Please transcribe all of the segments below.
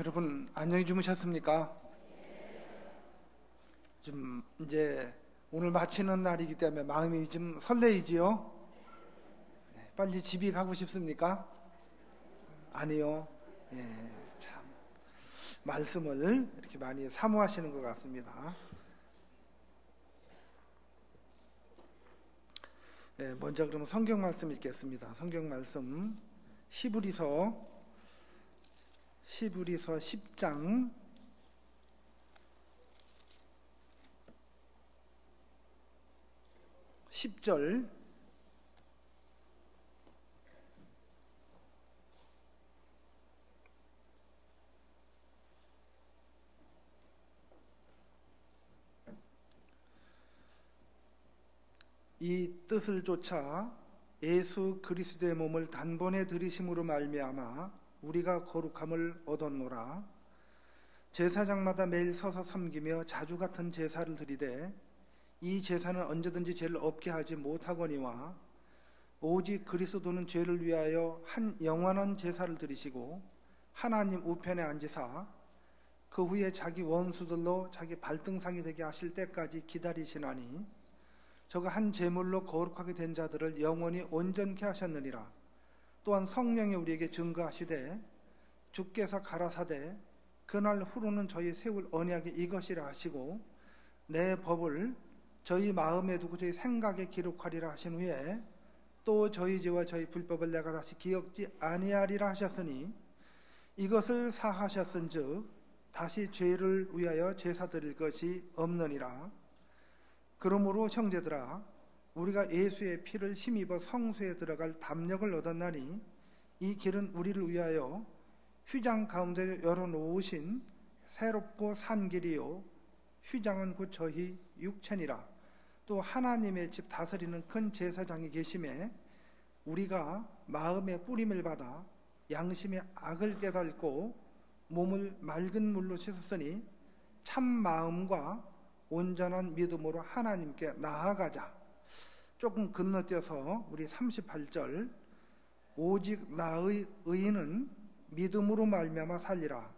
여러분 안녕히 주무셨습니까? 좀 이제 오늘 마치는 날이기 때문에 마음이 좀 설레이지요? 빨리 집에 가고 싶습니까? 아니요. 참 말씀을 이렇게 많이 사모하시는 것 같습니다. 먼저 그러면 성경 말씀 읽겠습니다. 성경 말씀 히브리서 10장 10절 이 뜻을 좇아 예수 그리스도의 몸을 단번에 들이심으로 말미암아 우리가 거룩함을 얻었노라. 제사장마다 매일 서서 섬기며 자주 같은 제사를 드리되 이 제사는 언제든지 죄를 없게 하지 못하거니와 오직 그리스도는 죄를 위하여 한 영원한 제사를 드리시고 하나님 우편에 앉으사 그 후에 자기 원수들로 자기 발등상이 되게 하실 때까지 기다리시나니 저가 한 제물로 거룩하게 된 자들을 영원히 온전케 하셨느니라. 또한 성령이 우리에게 증거하시되 주께서 가라사대 그날 후로는 저희 세울 언약이 이것이라 하시고 내 법을 저희 마음에 두고 저희 생각에 기록하리라 하신 후에 또 저희 죄와 저희 불법을 내가 다시 기억지 아니하리라 하셨으니 이것을 사하셨은즉 다시 죄를 위하여 제사 드릴 것이 없느니라. 그러므로 형제들아 우리가 예수의 피를 힘입어 성소에 들어갈 담력을 얻었나니 이 길은 우리를 위하여 휘장 가운데 열어놓으신 새롭고 산 길이요 휘장은 곧 저희 육체니라. 또 하나님의 집 다스리는 큰 제사장이 계심에 우리가 마음의 뿌림을 받아 양심의 악을 깨닫고 몸을 맑은 물로 씻었으니 참 마음과 온전한 믿음으로 하나님께 나아가자. 조금 건너뛰어서 우리 38절 오직 나의 의인은 믿음으로 말미암아 살리라.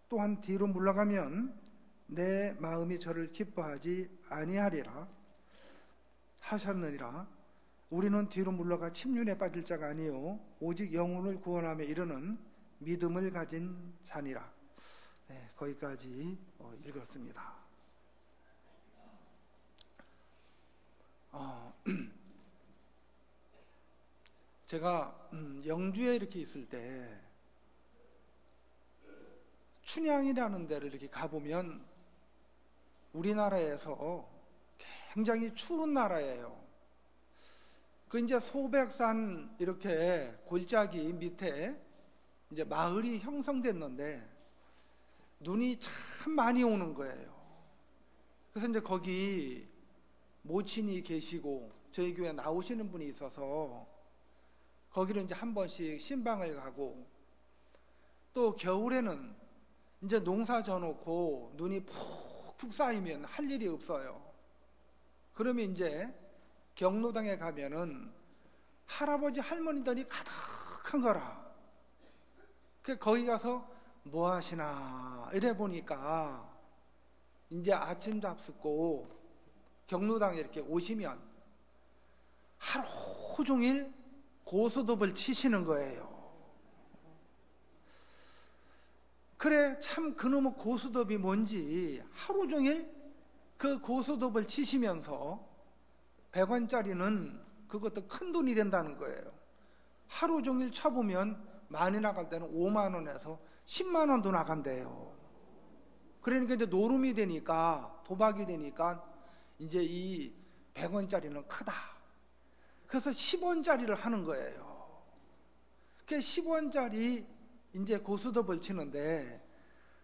또한 뒤로 물러가면 내 마음이 저를 기뻐하지 아니하리라 하셨느니라. 우리는 뒤로 물러가 침륜에 빠질 자가 아니요 오직 영혼을 구원하며 이르는 믿음을 가진 자니라. 거기까지 읽었습니다. 제가 영주에 이렇게 있을 때 춘향이라는 데를 이렇게 가보면 우리나라에서 굉장히 추운 나라예요. 그 이제 소백산 이렇게 골짜기 밑에 이제 마을이 형성됐는데 눈이 참 많이 오는 거예요. 그래서 이제 거기 모친이 계시고 저희 교회 나오시는 분이 있어서 거기로 이제 한 번씩 신방을 가고 또 겨울에는 이제 농사 져놓고 눈이 푹푹 쌓이면 할 일이 없어요. 그러면 이제 경로당에 가면은 할아버지 할머니들이 가득한 거라. 거기 가서 뭐 하시나 이래 보니까 이제 아침 잡숫고 경로당에 이렇게 오시면 하루 종일 고스톱을 치시는 거예요. 그래 참 그놈의 고스톱이 뭔지 하루 종일 그 고스톱을 치시면서 100원짜리는 그것도 큰 돈이 된다는 거예요. 하루 종일 쳐보면 많이 나갈 때는 5만 원에서 10만 원도 나간대요. 그러니까 이제 노름이 되니까 도박이 되니까 이제 이 100원짜리는 크다. 그래서 10원짜리를 하는 거예요. 그 10원짜리 이제 고스톱을 치는데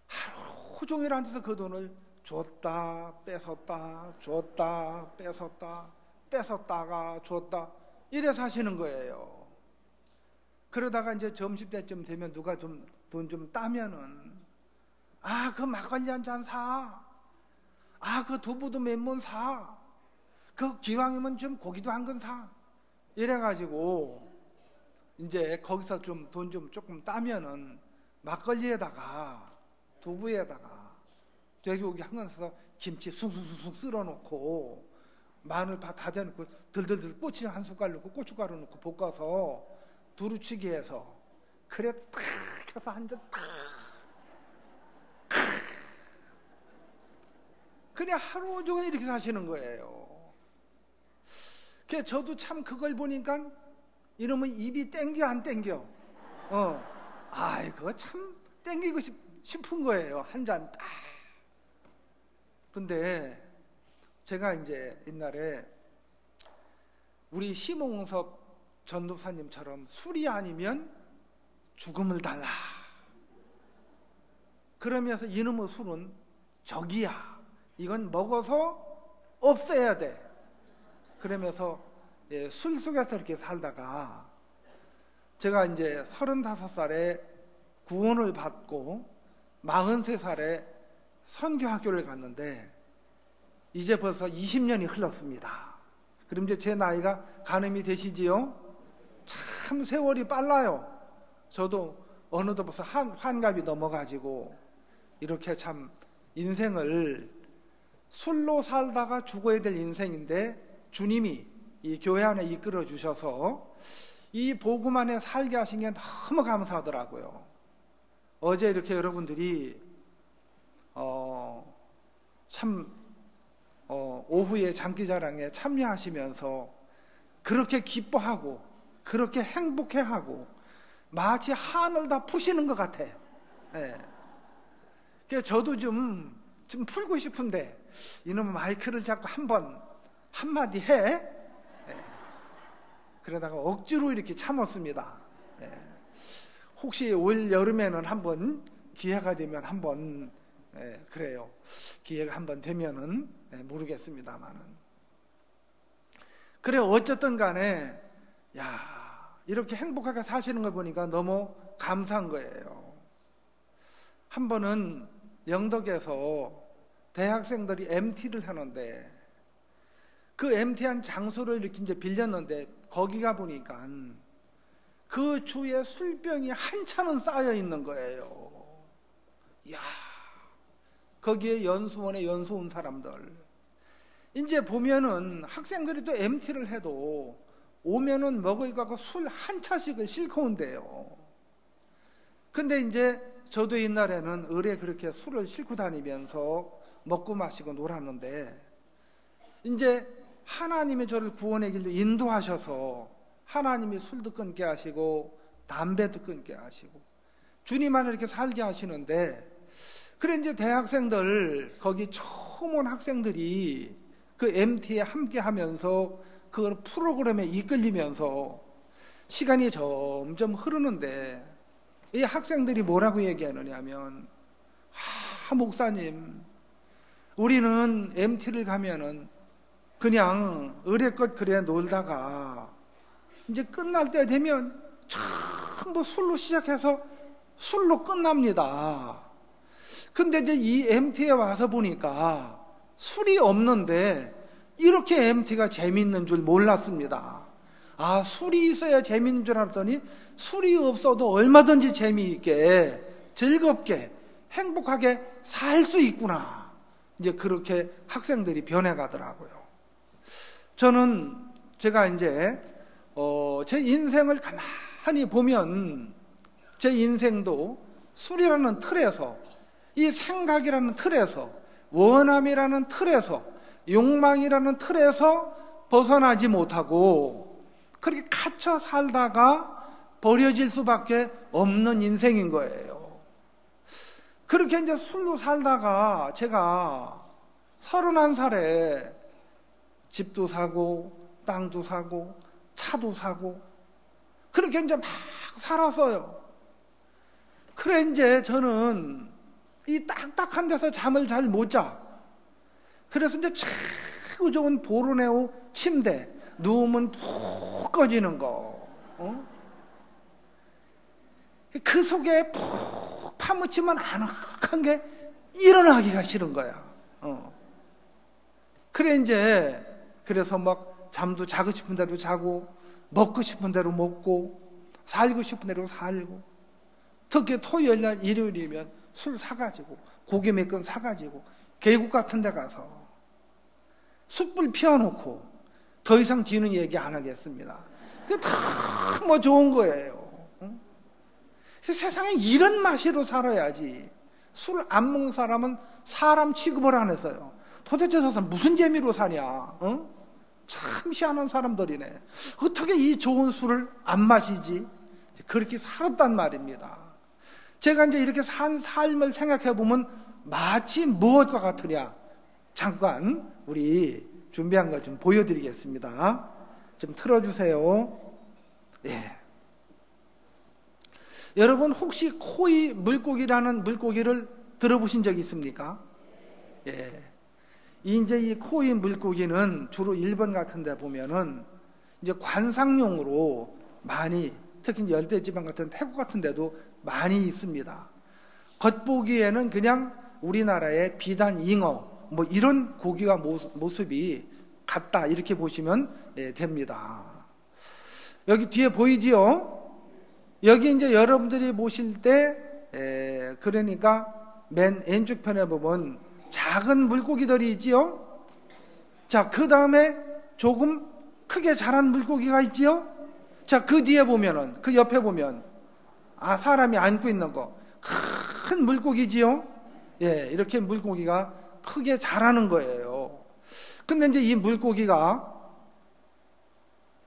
하루 종일 앉아서 그 돈을 줬다 뺏었다 줬다 뺏었다 뺏었다가 줬다 이래서 하시는 거예요. 그러다가 이제 점심때쯤 되면 누가 좀 돈 좀 따면은 그 막걸리 한 잔 사. 그 두부도 몇 번 사. 그 기왕이면 좀 고기도 한 건 사. 이래가지고 이제 거기서 좀 돈 좀 조금 따면은 막걸리에다가 두부에다가 돼지고기 한 건 사서 김치 숭숭숭숭 쓸어놓고 마늘 다 다져놓고 들들들 꼬치 한 숟갈 넣고 고춧가루 넣고 볶아서 두루치기 해서 그래 탁 해서 한 잔 탁 그냥 하루 종일 이렇게 사시는 거예요. 그래서 저도 참 그걸 보니까 이러면 입이 땡겨 안 땡겨? 그거 참 땡기고 싶은 거예요. 한 잔 딱. 근데 제가 이제 옛날에 우리 심홍섭 전도사님처럼 술이 아니면 죽음을 달라. 그러면서 이놈의 술은 적이야. 이건 먹어서 없애야 돼. 그러면서 술 속에서 이렇게 살다가 제가 이제 35살에 구원을 받고 43살에 선교학교를 갔는데 이제 벌써 20년이 흘렀습니다. 그럼 이제 제 나이가 가늠이 되시지요? 참 세월이 빨라요. 저도 어느덧 벌써 환갑이 넘어가지고 이렇게 참 인생을 술로 살다가 죽어야 될 인생인데 주님이 이 교회 안에 이끌어 주셔서 이 복음 안에 살게 하신 게 너무 감사하더라고요. 어제 이렇게 여러분들이 오후에 장기자랑에 참여하시면서 그렇게 기뻐하고 그렇게 행복해하고 마치 한을 다 푸시는 것 같아. 그래서 저도 좀 풀고 싶은데 이놈의 마이크를 잡고 한마디 해? 그러다가 억지로 이렇게 참았습니다. 혹시 올 여름에는 한번 기회가 되면 한번 그래요. 기회가 한번 되면은 모르겠습니다만은. 그래 어쨌든 간에 이렇게 행복하게 사시는 걸 보니까 너무 감사한 거예요. 한 번은 영덕에서 대학생들이 MT를 하는데 그 MT한 장소를 이렇게 이제 빌렸는데 거기 가 보니까 그 주에 술병이 한 차는 쌓여 있는 거예요. 거기에 연수원에 연수 온 사람들 이제 보면은 학생들이 또 MT를 해도 오면은 먹을 거고 술 한 차씩을 싣고 온대요. 근데 이제 저도 옛날에는 을에 그렇게 술을 싣고 다니면서 먹고 마시고 놀았는데 이제 하나님이 저를 구원의 길로 인도하셔서 하나님이 술도 끊게 하시고 담배도 끊게 하시고 주님 안에 이렇게 살게 하시는데 그래 이제 대학생들 거기 처음 온 학생들이 그 MT에 함께 하면서 그 프로그램에 이끌리면서 시간이 점점 흐르는데 이 학생들이 뭐라고 얘기하느냐 하면 목사님 우리는 MT를 가면은 그냥 의뢰껏 그래 놀다가 이제 끝날 때 되면 전부 술로 시작해서 술로 끝납니다. 근데 이제 이 MT에 와서 보니까 술이 없는데 이렇게 MT가 재밌는 줄 몰랐습니다. 술이 있어야 재밌는 줄 알았더니 술이 없어도 얼마든지 재미있게 즐겁게 행복하게 살 수 있구나. 이제 그렇게 학생들이 변해가더라고요. 저는 제가 이제 제 인생을 가만히 보면 제 인생도 술이라는 틀에서 이 생각이라는 틀에서 원함이라는 틀에서 욕망이라는 틀에서 벗어나지 못하고 그렇게 갇혀 살다가 버려질 수밖에 없는 인생인 거예요. 그렇게 이제 술로 살다가 제가 31살에 집도 사고 땅도 사고 차도 사고 그렇게 이제 막 살았어요. 그래 이제 저는 이 딱딱한 데서 잠을 잘 못 자. 그래서 이제 최고 좋은 보르네오 침대 누우면 푹 꺼지는 거. 그 속에 푹 파묻히면 아늑한 게 일어나기가 싫은 거야. 그래 이제 그래서 막 잠도 자고 싶은 대로 자고 먹고 싶은 대로 먹고 살고 싶은 대로 살고 특히 토요일날 일요일이면 술 사가지고 고기 몇 건 사가지고 계곡 같은 데 가서 숯불 피워놓고 더 이상 뒤는 얘기 안 하겠습니다. 그게 너무 좋은 거예요. 세상에 이런 맛으로 살아야지. 술 안 먹는 사람은 사람 취급을 안 해서요. 도대체 저 사람 무슨 재미로 사냐? 참 희한한 사람들이네. 어떻게 이 좋은 술을 안 마시지? 그렇게 살았단 말입니다. 제가 이제 이렇게 산 삶을 생각해 보면 마치 무엇과 같으냐? 잠깐 우리 준비한 거 좀 보여드리겠습니다. 좀 틀어주세요. 예. 여러분 혹시 코이 물고기라는 물고기를 들어보신 적 있습니까? 예. 이제 이 코이 물고기는 주로 일본 같은 데 보면은 이제 관상용으로 많이, 특히 열대지방 같은 태국 같은 데도 많이 있습니다. 겉보기에는 그냥 우리나라의 비단 잉어 뭐 이런 고기와 모습이 같다 이렇게 보시면 됩니다. 여기 뒤에 보이지요? 여기 이제 여러분들이 보실 때 그러니까 맨 왼쪽 편에 보면 작은 물고기들이 있지요. 자, 그 다음에 조금 크게 자란 물고기가 있지요. 자, 그 뒤에 보면은, 그 옆에 보면 사람이 안고 있는 거 큰 물고기지요. 예, 이렇게 물고기가 크게 자라는 거예요. 근데 이제 이 물고기가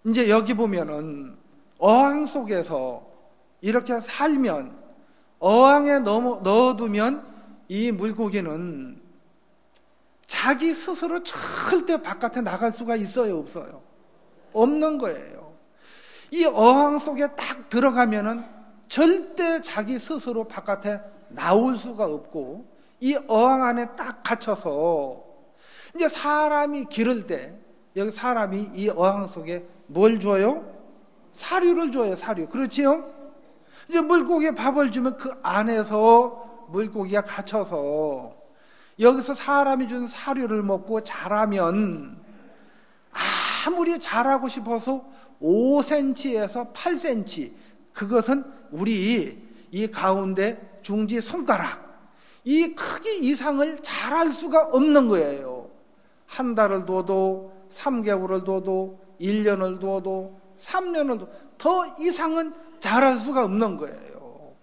이제 여기 보면은 어항 속에서 이렇게 살면, 어항에 넣어두면 이 물고기는 자기 스스로 절대 바깥에 나갈 수가 있어요, 없어요? 없는 거예요. 이 어항 속에 딱 들어가면은 절대 자기 스스로 바깥에 나올 수가 없고, 이 어항 안에 딱 갇혀서 이제 사람이 기를 때 여기 사람이 이 어항 속에 뭘 줘요? 사료를 줘요, 사료. 그렇지요? 이제 물고기에 밥을 주면 그 안에서 물고기가 갇혀서 여기서 사람이 준 사료를 먹고 자라면 아무리 자라고 싶어서 5cm에서 8cm, 그것은 우리 이 가운데 중지 손가락 이 크기 이상을 자랄 수가 없는 거예요. 한 달을 둬도 3개월을 둬도 1년을 둬도 3년을 둬도 더 이상은 자랄 수가 없는 거예요.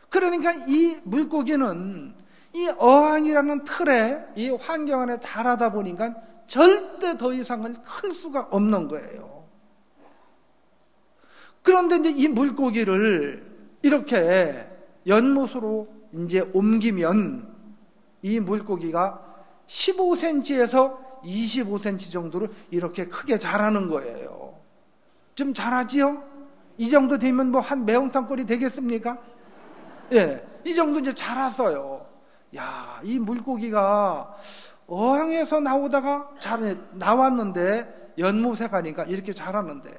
그러니까 이 물고기는 이 어항이라는 틀에 이 환경 안에 자라다 보니까 절대 더 이상은 클 수가 없는 거예요. 그런데 이제 이 물고기를 이렇게 연못으로 이제 옮기면 이 물고기가 15cm에서 25cm 정도로 이렇게 크게 자라는 거예요. 좀 자라지요? 이 정도 되면 뭐 한 매운탕거리 되겠습니까? 예, 이 정도 이제 자랐어요. 야, 이 물고기가 어항에서 나오다가 나왔는데 연못에 가니까 이렇게 자라는데,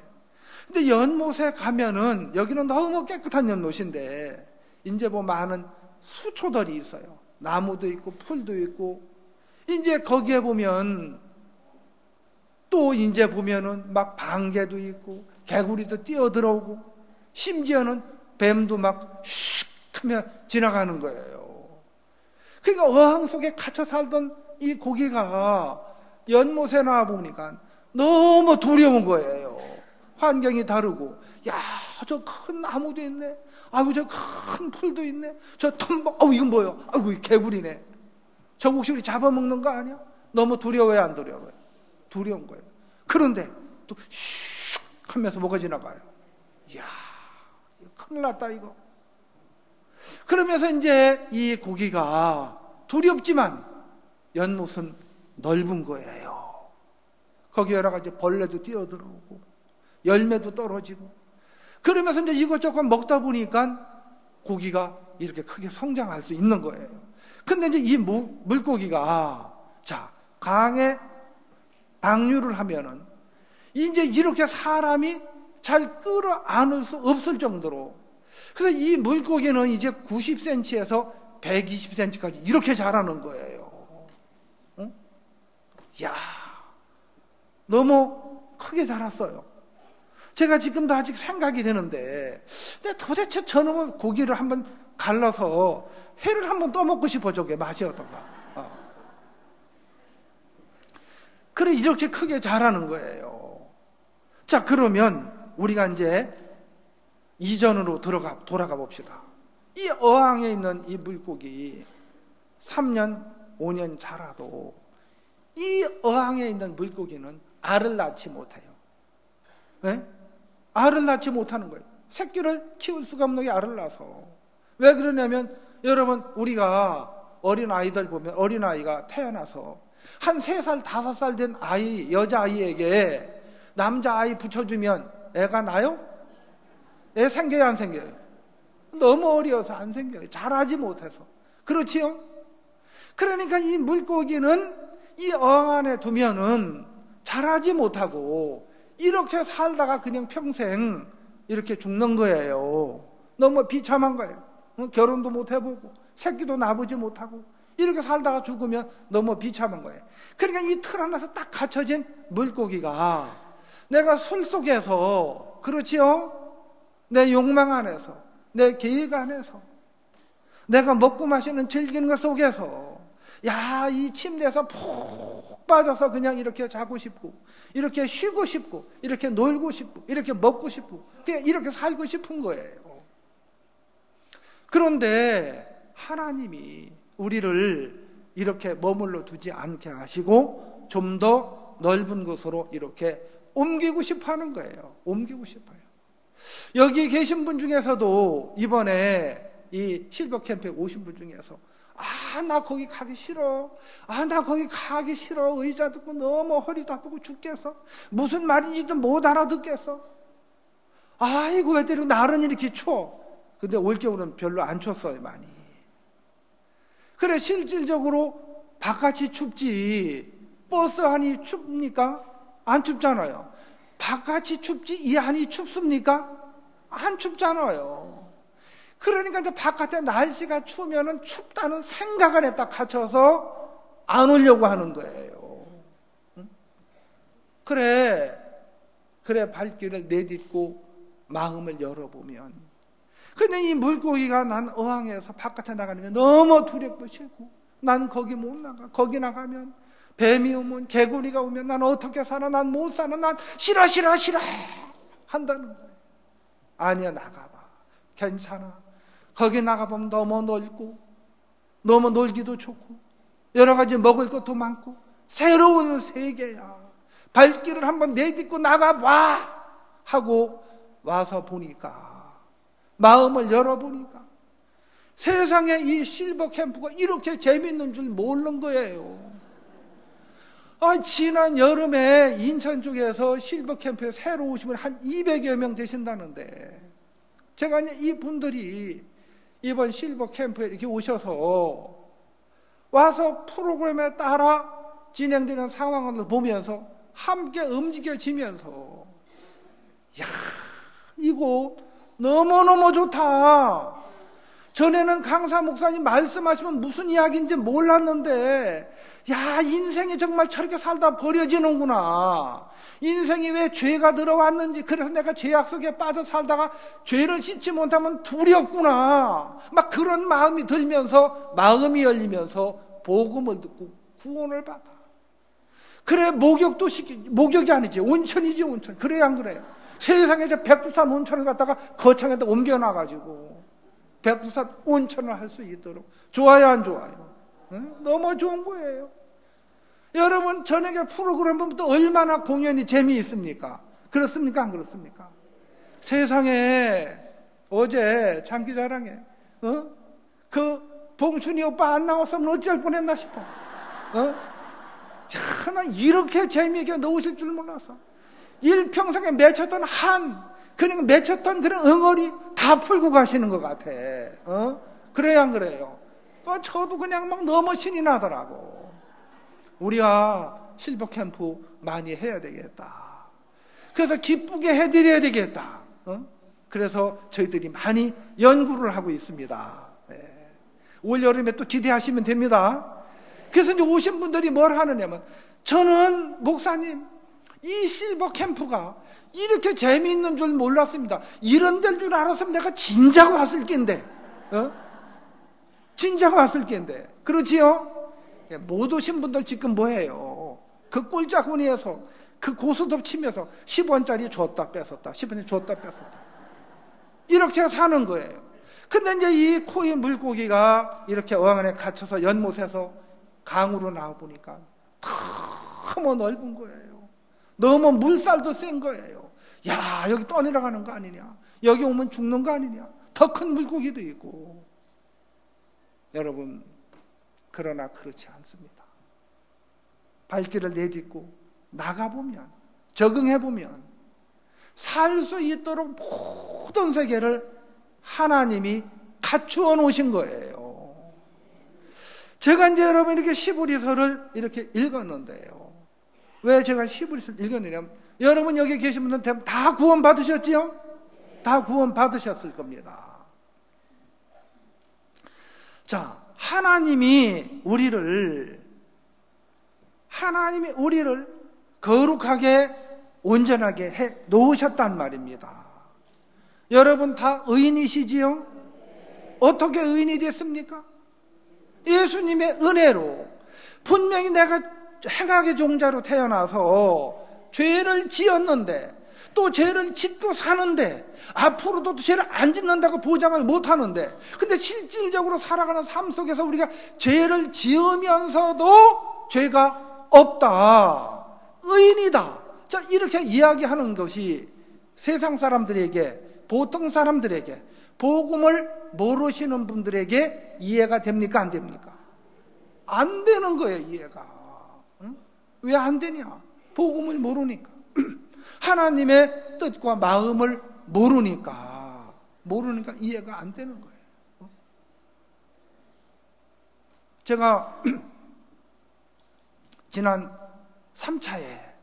근데 연못에 가면은 여기는 너무 깨끗한 연못인데 이제 뭐 많은 수초들이 있어요. 나무도 있고 풀도 있고, 이제 거기에 보면 또 이제 보면은 막 방개도 있고 개구리도 뛰어들어오고 심지어는 뱀도 막 슉 하며 지나가는 거예요. 그러니까 어항 속에 갇혀 살던 이 고기가 연못에 나와 보니까 너무 두려운 거예요. 환경이 다르고, 야, 저 큰 나무도 있네. 아이고, 저 큰 풀도 있네. 저 텀벅, 이건 뭐예요? 아이고, 개구리네. 저 혹시 우리 잡아먹는 거 아니야? 너무 두려워요, 안 두려워요? 두려운 거예요. 그런데 또 슉 하면서 뭐가 지나가요. 이야, 이거 큰일 났다, 이거. 그러면서 이제 이 고기가 두렵지만 연못은 넓은 거예요. 거기 여러 가지 벌레도 뛰어들어오고 열매도 떨어지고, 그러면서 이제 이것저것 먹다 보니까 고기가 이렇게 크게 성장할 수 있는 거예요. 근데 이제 이 물고기가 자, 강에 방류를 하면은 이제 이렇게 사람이 잘 끌어안을 수 없을 정도로, 그래서 이 물고기는 이제 90cm에서 120cm까지 이렇게 자라는 거예요. 야, 너무 크게 자랐어요. 제가 지금도 아직 생각이 되는데, 근데 도대체 저놈의 고기를 한번 갈라서 회를 한번 떠먹고 싶어. 저게 맛이 어떤가. 그래, 이렇게 크게 자라는 거예요. 자, 그러면 우리가 이제 이전으로 돌아가 봅시다. 이 어항에 있는 이 물고기 3년, 5년 자라도 이 어항에 있는 물고기는 알을 낳지 못해요. 네? 알을 낳지 못하는 거예요. 새끼를 키울 수가 없는 게 알을 낳아서. 왜 그러냐면, 여러분, 우리가 어린아이들 보면, 어린아이가 태어나서 한 3살, 5살 된 아이, 여자아이에게 남자아이 붙여주면 애가 나요? 애 생겨요, 안 생겨요? 너무 어려서 안 생겨요. 자라지 못해서. 그렇지요? 그러니까 이 물고기는 이 어항 안에 두면은 자라지 못하고 이렇게 살다가 그냥 평생 이렇게 죽는 거예요. 너무 비참한 거예요. 결혼도 못 해보고 새끼도 낳아보지 못하고 이렇게 살다가 죽으면 너무 비참한 거예요. 그러니까 이 틀 안에서 딱 갇혀진 물고기가 내가 술 속에서, 그렇지요? 내 욕망 안에서, 내 계획 안에서, 내가 먹고 마시는 즐기는 것 속에서, 야, 이 침대에서 푹 빠져서 그냥 이렇게 자고 싶고, 이렇게 쉬고 싶고, 이렇게 놀고 싶고, 이렇게 먹고 싶고, 이렇게 살고 싶은 거예요. 그런데 하나님이 우리를 이렇게 머물러 두지 않게 하시고 좀 더 넓은 곳으로 이렇게 옮기고 싶어 하는 거예요. 옮기고 싶어요. 여기 계신 분 중에서도 이번에 이 실버 캠프에 오신 분 중에서, 나 거기 가기 싫어. 나 거기 가기 싫어. 의자 듣고 너무 허리도 아프고 죽겠어. 무슨 말인지도 못 알아듣겠어. 아이고, 왜 때리고 날은 이렇게 추워. 근데 올겨울은 별로 안 춥어요, 많이. 그래, 실질적으로 바깥이 춥지 버스 안이 춥니까? 안 춥잖아요. 바깥이 춥지 이 안이 춥습니까? 안 춥잖아요. 그러니까 이제 바깥에 날씨가 추우면은 춥다는 생각 안에 딱 갇혀서 안 오려고 하는 거예요. 그래 발길을 내딛고 마음을 열어보면, 근데 이 물고기가 난 어항에서 바깥에 나가는 게 너무 두렵고 싫고, 난 거기 못 나가. 거기 나가면 뱀이 오면, 개구리가 오면 난 어떻게 살아? 난 못 살아. 난 싫어 한다는 거예요. 아니야, 나가봐. 괜찮아. 거기 나가보면 너무 넓고, 너무 놀기도 좋고, 여러 가지 먹을 것도 많고, 새로운 세계야. 발길을 한번 내딛고 나가봐 하고 와서 보니까, 마음을 열어보니까 세상에 이 실버 캠프가 이렇게 재밌는 줄 모르는 거예요. 지난 여름에 인천 쪽에서 실버 캠프에 새로 오시면 한 200여 명 되신다는데, 제가 이 분들이 이번 실버 캠프에 이렇게 오셔서 와서 프로그램에 따라 진행되는 상황을 보면서 함께 움직여지면서, 야, 이거 너무너무 좋다. 전에는 강사 목사님 말씀하시면 무슨 이야기인지 몰랐는데, 야, 인생이 정말 저렇게 살다 버려지는구나. 인생이 왜 죄가 들어왔는지, 그래서 내가 죄악 속에 빠져 살다가 죄를 씻지 못하면 두렵구나. 막 그런 마음이 들면서, 마음이 열리면서 복음을 듣고 구원을 받아. 그래, 목욕이 아니지, 온천이지, 온천. 그래야 안 그래요? 세상에 저 백두산 온천을 갖다가 거창에다 옮겨놔가지고 백두산 온천을 할 수 있도록. 좋아요, 안 좋아요? 너무 좋은 거예요. 여러분, 저녁에 프로그램 보면 또 얼마나 공연이 재미있습니까? 그렇습니까, 안 그렇습니까? 세상에 어제 장기자랑에 그 봉춘이 오빠 안 나왔으면 어쩔 뻔했나 싶어. 난 이렇게 재미있게 넣으실 줄 몰랐어. 일평생에 맺혔던 그냥 맺혔던 그런 응어리 다 풀고 가시는 것 같아. 그래야 안 그래요? 저도 그냥 막 너무 신이 나더라고. 우리가 실버 캠프 많이 해야 되겠다. 그래서 기쁘게 해드려야 되겠다. 그래서 저희들이 많이 연구를 하고 있습니다. 올 여름에 또 기대하시면 됩니다. 그래서 이제 오신 분들이 뭘 하느냐면, 저는 목사님, 이 실버 캠프가 이렇게 재미있는 줄 몰랐습니다. 이런 데일 줄 알았으면 내가 진작 왔을 낀데, 진작 왔을 낀데. 그렇지요? 못 오신 분들 지금 뭐해요? 그 꼴짝구니에서 그 고스톱 치면서 10원짜리 줬다 뺏었다, 10원짜리 줬다 뺏었다, 이렇게 사는 거예요. 근데 이제 이 코인 물고기가 이렇게 어항 안에 갇혀서 연못에서 강으로 나와보니까 너무 넓은 거예요. 너무 물살도 센 거예요. 야, 여기 떠내려가는 거 아니냐, 여기 오면 죽는 거 아니냐, 더 큰 물고기도 있고. 여러분, 그러나 그렇지 않습니다. 발길을 내딛고 나가보면, 적응해보면 살 수 있도록 모든 세계를 하나님이 갖추어 놓으신 거예요. 제가 이제 여러분 이렇게 시브리서를 이렇게 읽었는데요. 왜 제가 시브리서를 읽었느냐면, 여러분 여기 계신 분들 다 구원 받으셨지요? 다 구원 받으셨을 겁니다. 자, 하나님이 우리를 거룩하게 온전하게 해 놓으셨단 말입니다. 여러분 다 의인이시지요? 어떻게 의인이 됐습니까? 예수님의 은혜로. 분명히 내가 행악의 종자로 태어나서 죄를 지었는데, 또 죄를 짓고 사는데, 앞으로도 죄를 안 짓는다고 보장을 못하는데, 근데 실질적으로 살아가는 삶 속에서 우리가 죄를 지으면서도 죄가 없다, 의인이다, 자, 이렇게 이야기하는 것이 세상 사람들에게, 보통 사람들에게, 복음을 모르시는 분들에게 이해가 됩니까? 안 됩니까? 안 되는 거예요, 이해가. 응? 왜 안 되냐? 복음을 모르니까. 하나님의 뜻과 마음을 모르니까 이해가 안 되는 거예요. 제가 지난 3차에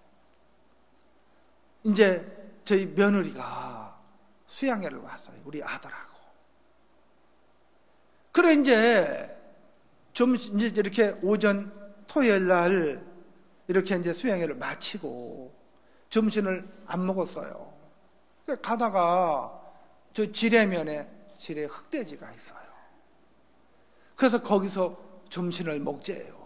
이제 저희 며느리가 수양회를 왔어요. 우리 아들하고. 그래 이제 좀 이제 이렇게 오전 토요일 날 이렇게 이제 수양회를 마치고 점심을 안 먹었어요. 가다가 저 지뢰면에 지뢰 흑돼지가 있어요. 그래서 거기서 점심을 먹재요.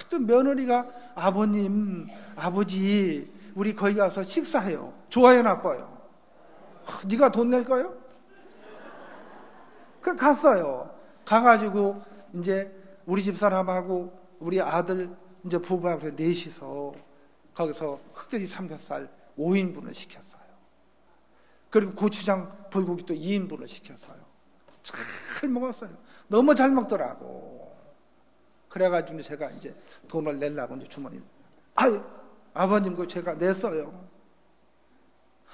또 며느리가 아버님, 아버지, 우리 거기 가서 식사해요. 좋아요, 나빠요? 네가 돈 낼 거요? 그 갔어요. 가가지고 이제 우리 집 사람하고 우리 아들 이제 부부하고 넷이서 거기서 흑돼지 삼겹살 5인분을 시켰어요. 그리고 고추장 불고기 또 2인분을 시켰어요. 잘 먹었어요. 너무 잘 먹더라고. 그래가지고 제가 이제 돈을 내려고 이제 주머니, 아버님 그거 제가 냈어요.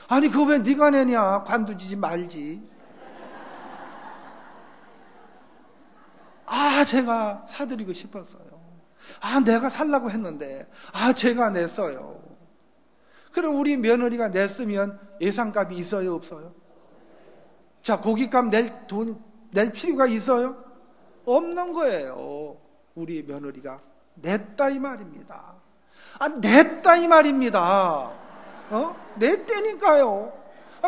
아니 그거 왜 네가 내냐? 관두지지 말지. 제가 사드리고 싶었어요. 내가 살라고 했는데 제가 냈어요. 그럼 우리 며느리가 냈으면 예상값이 있어요, 없어요? 자, 고깃값 낼 필요가 있어요? 없는 거예요. 우리 며느리가 냈다 이 말입니다. 냈다 이 말입니다. 냈다니까요.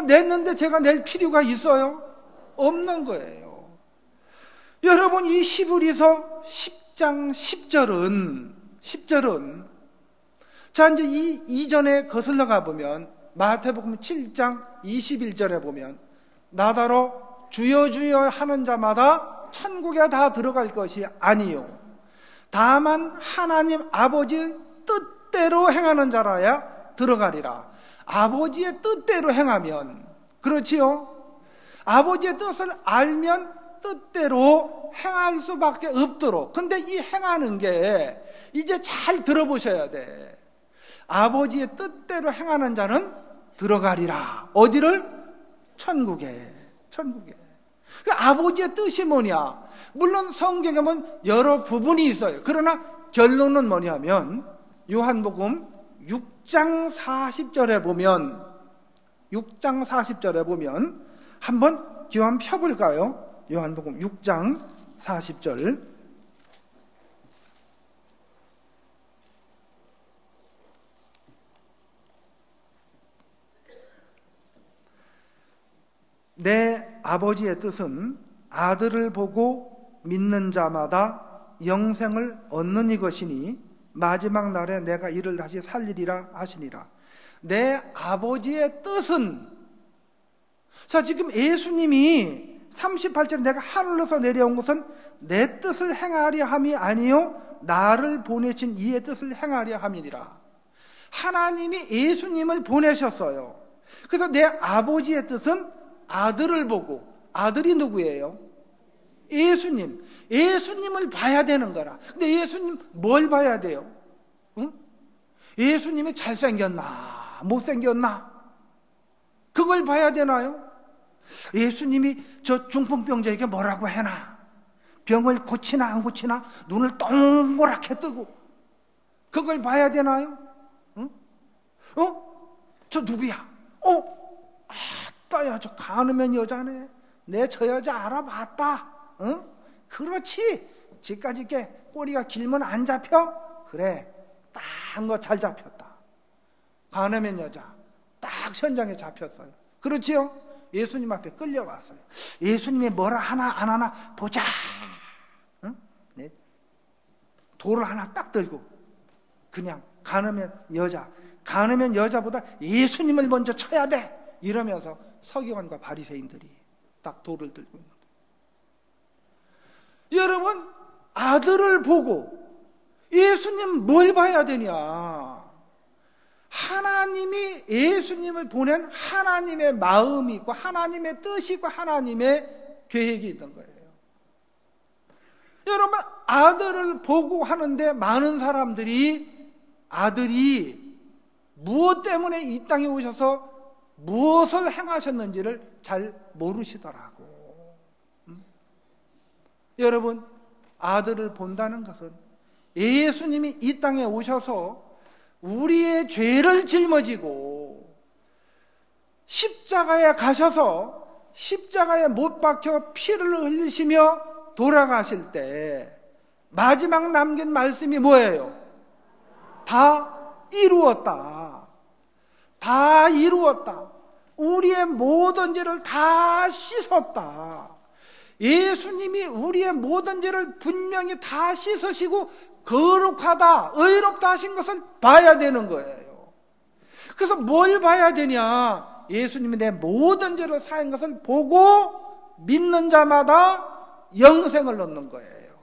냈는데 제가 낼 필요가 있어요? 없는 거예요. 여러분, 이 히브리서 10장 10절은 자, 이제 이 이전에 거슬러 가보면 마태복음 7장 21절에 보면 나더러 주여 주여 하는 자마다 천국에 다 들어갈 것이 아니요 다만 하나님 아버지 뜻대로 행하는 자라야 들어가리라. 아버지의 뜻대로 행하면, 그렇지요? 아버지의 뜻을 알면 뜻대로 행할 수밖에 없도록. 근데 이 행하는 게 이제 잘 들어보셔야 돼. 아버지의 뜻대로 행하는 자는 들어가리라. 어디를? 천국에. 그 아버지의 뜻이 뭐냐? 물론 성경에 보면 여러 부분이 있어요. 그러나 결론은 뭐냐면 요한복음 6장 40절에 보면 한번 기호 한번 펴볼까요? 요한복음 6장 40절. 내 아버지의 뜻은 아들을 보고 믿는 자마다 영생을 얻는 이것이니 마지막 날에 내가 이를 다시 살리리라 하시니라. 내 아버지의 뜻은, 자, 지금 예수님이 38절에 내가 하늘로서 내려온 것은 내 뜻을 행하려 함이 아니요 나를 보내신 이의 뜻을 행하려 함이니라. 하나님이 예수님을 보내셨어요. 그래서 내 아버지의 뜻은 아들을 보고, 아들이 누구예요? 예수님. 예수님을 봐야 되는 거라. 근데 예수님 뭘 봐야 돼요? 응? 예수님이 잘생겼나 못생겼나 그걸 봐야 되나요? 예수님이 저 중풍병자에게 뭐라고 해나, 병을 고치나 안 고치나, 눈을 동그랗게 뜨고, 그걸 봐야 되나요? 응? 저 누구야? 아따야, 저 가늠한 여자네. 내 저 여자 알아봤다. 응? 그렇지. 지까지 이렇게 꼬리가 길면 안 잡혀? 그래, 딱 한 거 잘 잡혔다. 가늠한 여자 딱 현장에 잡혔어요. 그렇지요? 예수님 앞에 끌려왔어요. 예수님이 뭐라 하나 안 하나 보자. 응? 네. 돌을 하나 딱 들고 그냥 가늠한 여자보다 예수님을 먼저 쳐야 돼 이러면서 서기관과 바리새인들이 딱 돌을 들고 있는 거예요. 여러분, 아들을 보고 예수님 뭘 봐야 되냐? 하나님이 예수님을 보낸 하나님의 마음이 있고 하나님의 뜻이 있고 하나님의 계획이 있는 거예요. 여러분, 아들을 보고 하는데 많은 사람들이 아들이 무엇 때문에 이 땅에 오셔서 무엇을 행하셨는지를 잘 모르시더라고. 여러분, 아들을 본다는 것은 예수님이 이 땅에 오셔서 우리의 죄를 짊어지고 십자가에 가셔서 십자가에 못 박혀 피를 흘리시며 돌아가실 때 마지막 남긴 말씀이 뭐예요? 다 이루었다. 다 이루었다. 우리의 모든 죄를 다 씻었다. 예수님이 우리의 모든 죄를 분명히 다 씻으시고 거룩하다, 의롭다 하신 것을 봐야 되는 거예요. 그래서 뭘 봐야 되냐? 예수님이 내 모든 죄를 사한 것을 보고 믿는 자마다 영생을 얻는 거예요.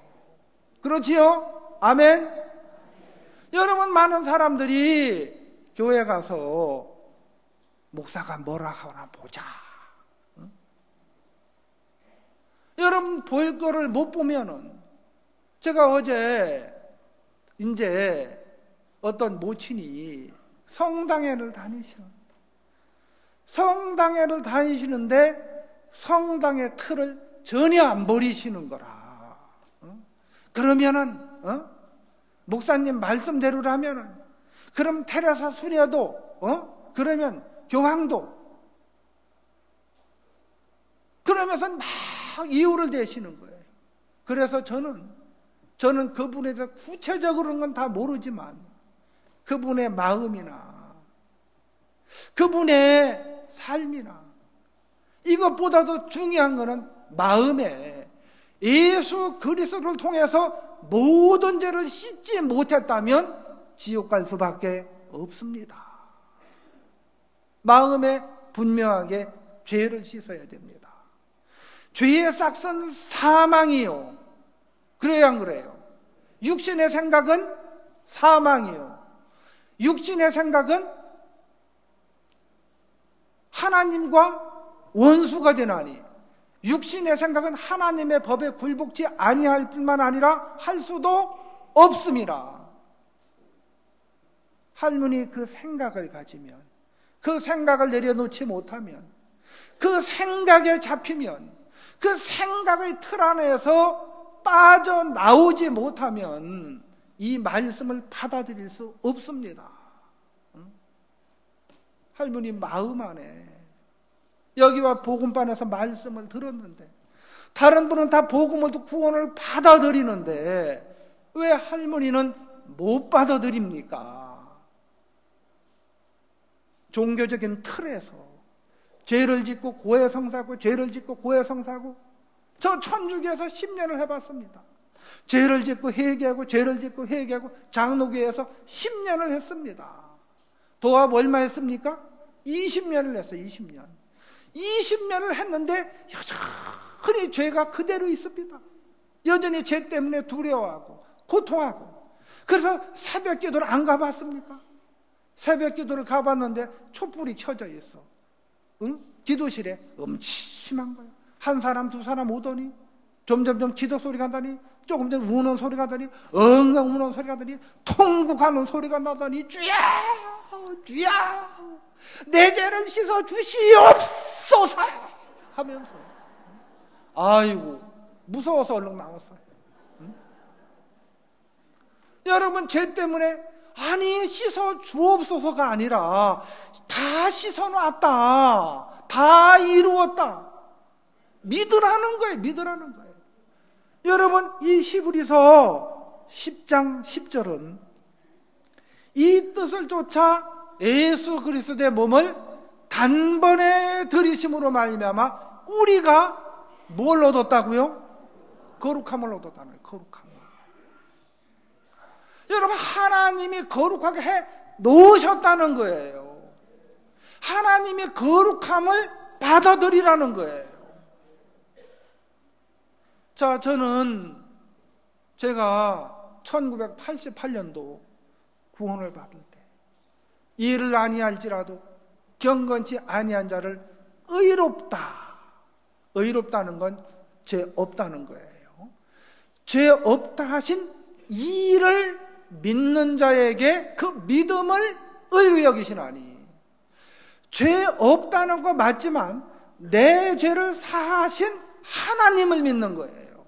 그렇지요? 아멘? 여러분, 많은 사람들이 교회 가서 목사가 뭐라 하나 보자. 응? 여러분, 볼 거를 못 보면은, 제가 어제 이제 어떤 모친이 성당회를 다니시는데 성당의 틀을 전혀 안 버리시는 거라. 그러면은 목사님 말씀대로라면은, 그럼 테레사 수녀도 그러면 교황도 그러면서 막 이유를 대시는 거예요. 그래서 저는 그분에 대해서 구체적으로는 건 다 모르지만 그분의 마음이나 그분의 삶이나 이것보다도 중요한 것은 마음에 예수 그리스도를 통해서 모든 죄를 씻지 못했다면 지옥 갈 수밖에 없습니다. 마음에 분명하게 죄를 씻어야 됩니다. 죄의 싹은 사망이요. 그래야 안 그래요? 육신의 생각은 사망이요. 육신의 생각은 하나님과 원수가 되나니, 육신의 생각은 하나님의 법에 굴복지 아니할 뿐만 아니라 할 수도 없습니다. 할머니 그 생각을 가지면, 그 생각을 내려놓지 못하면, 그 생각에 잡히면, 그 생각의 틀 안에서 빠져나오지 못하면 이 말씀을 받아들일 수 없습니다. 할머니 마음 안에 여기와 복음반에서 말씀을 들었는데 다른 분은 다 복음을 듣고 구원을 받아들이는데 왜 할머니는 못 받아들입니까? 종교적인 틀에서, 죄를 짓고 고해성사하고 죄를 짓고 고해성사하고 저 천주교에서 10년을 해봤습니다. 죄를 짓고 회개하고 죄를 짓고 회개하고 장로교에서 10년을 했습니다. 도합 얼마 했습니까? 20년을 했어요. 20년을 했는데 여전히 죄가 그대로 있습니다. 여전히 죄 때문에 두려워하고 고통하고. 그래서 새벽 기도를 안 가봤습니까? 새벽 기도를 가봤는데 촛불이 켜져 있어. 응? 기도실에 음침한 거예요. 한 사람 두 사람 오더니 점점점 기도 소리가 나더니 조금 전에 우는 소리가 나더니 엉엉 우는 소리가 나더니 통곡하는 소리가 나더니 주야 주야 내 죄를 씻어 주시옵소서 하면서 아이고 무서워서 얼른 나왔어요. 응? 여러분 죄 때문에 아니 씻어 주옵소서가 아니라 다 씻어놨다, 다 이루었다 믿으라는 거예요. 믿으라는 거예요. 여러분 이 히브리서 10장 10절은 이 뜻을 쫓아 예수 그리스도의 몸을 단번에 들이심으로 말미암아 우리가 뭘 얻었다고요? 거룩함을 얻었다는 거예요. 거룩함을. 여러분 하나님이 거룩하게 해 놓으셨다는 거예요. 하나님이 거룩함을 받아들이라는 거예요. 자, 저는 제가 1988년도 구원을 받을 때 이를 아니할지라도 경건치 아니한 자를 의롭다는 건 죄 없다는 거예요. 죄 없다 하신 이를 믿는 자에게 그 믿음을 의로 여기시나니. 죄 없다는 거 맞지만 내 죄를 사하신 하나님을 믿는 거예요.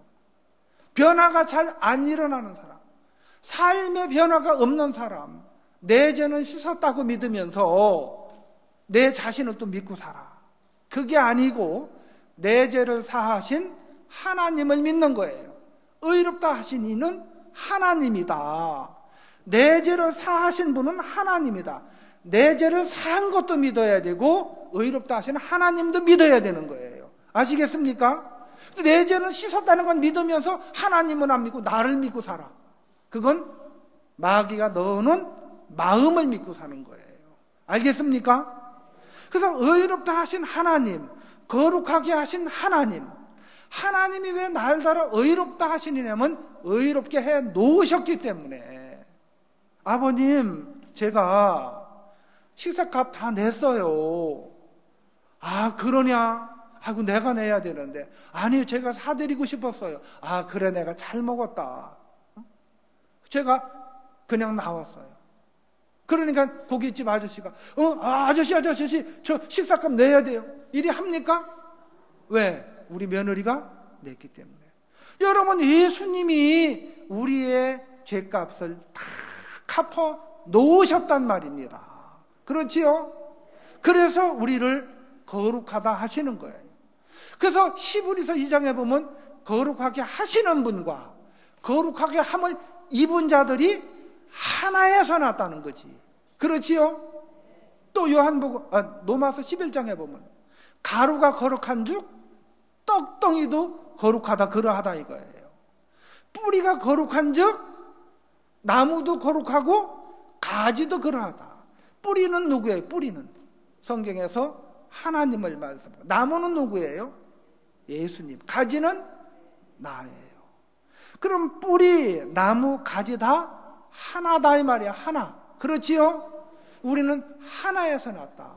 변화가 잘 안 일어나는 사람, 삶의 변화가 없는 사람, 내 죄는 씻었다고 믿으면서 내 자신을 또 믿고 살아. 그게 아니고 내 죄를 사하신 하나님을 믿는 거예요. 의롭다 하신 이는 하나님이다. 내 죄를 사하신 분은 하나님이다. 내 죄를 사한 것도 믿어야 되고 의롭다 하신 하나님도 믿어야 되는 거예요. 아시겠습니까? 내 죄는 씻었다는 건 믿으면서 하나님은 안 믿고 나를 믿고 살아. 그건 마귀가 넣어놓은 마음을 믿고 사는 거예요. 알겠습니까? 그래서 의롭다 하신 하나님, 거룩하게 하신 하나님, 하나님이 왜 날따라 의롭다 하시냐면 의롭게 해 놓으셨기 때문에. 아버님, 제가 식사값 다 냈어요. 아, 그러냐? 아이고, 내가 내야 되는데. 아니, 제가 사드리고 싶었어요. 아, 그래, 내가 잘 먹었다. 제가 그냥 나왔어요. 그러니까 고깃집 아저씨가 아저씨 저 식사값 내야 돼요. 이리 합니까? 왜? 우리 며느리가 냈기 때문에. 여러분, 예수님이 우리의 죄값을 다 갚아 놓으셨단 말입니다. 그렇지요? 그래서 우리를 거룩하다 하시는 거예요. 그래서 히브리서 2장에 보면 거룩하게 하시는 분과 거룩하게 함을 입은 자들이 하나에서 났다는 거지. 그렇지요? 또 로마서 11장에 보면 가루가 거룩한 즉 떡덩이도 거룩하다 그러하다 이거예요. 뿌리가 거룩한 즉 나무도 거룩하고 가지도 그러하다. 뿌리는 누구예요? 뿌리는 성경에서 하나님을 말씀하고, 나무는 누구예요? 예수님. 가지는 나예요. 그럼 뿌리, 나무, 가지 다 하나다 이 말이야. 하나. 그렇지요? 우리는 하나에서 났다.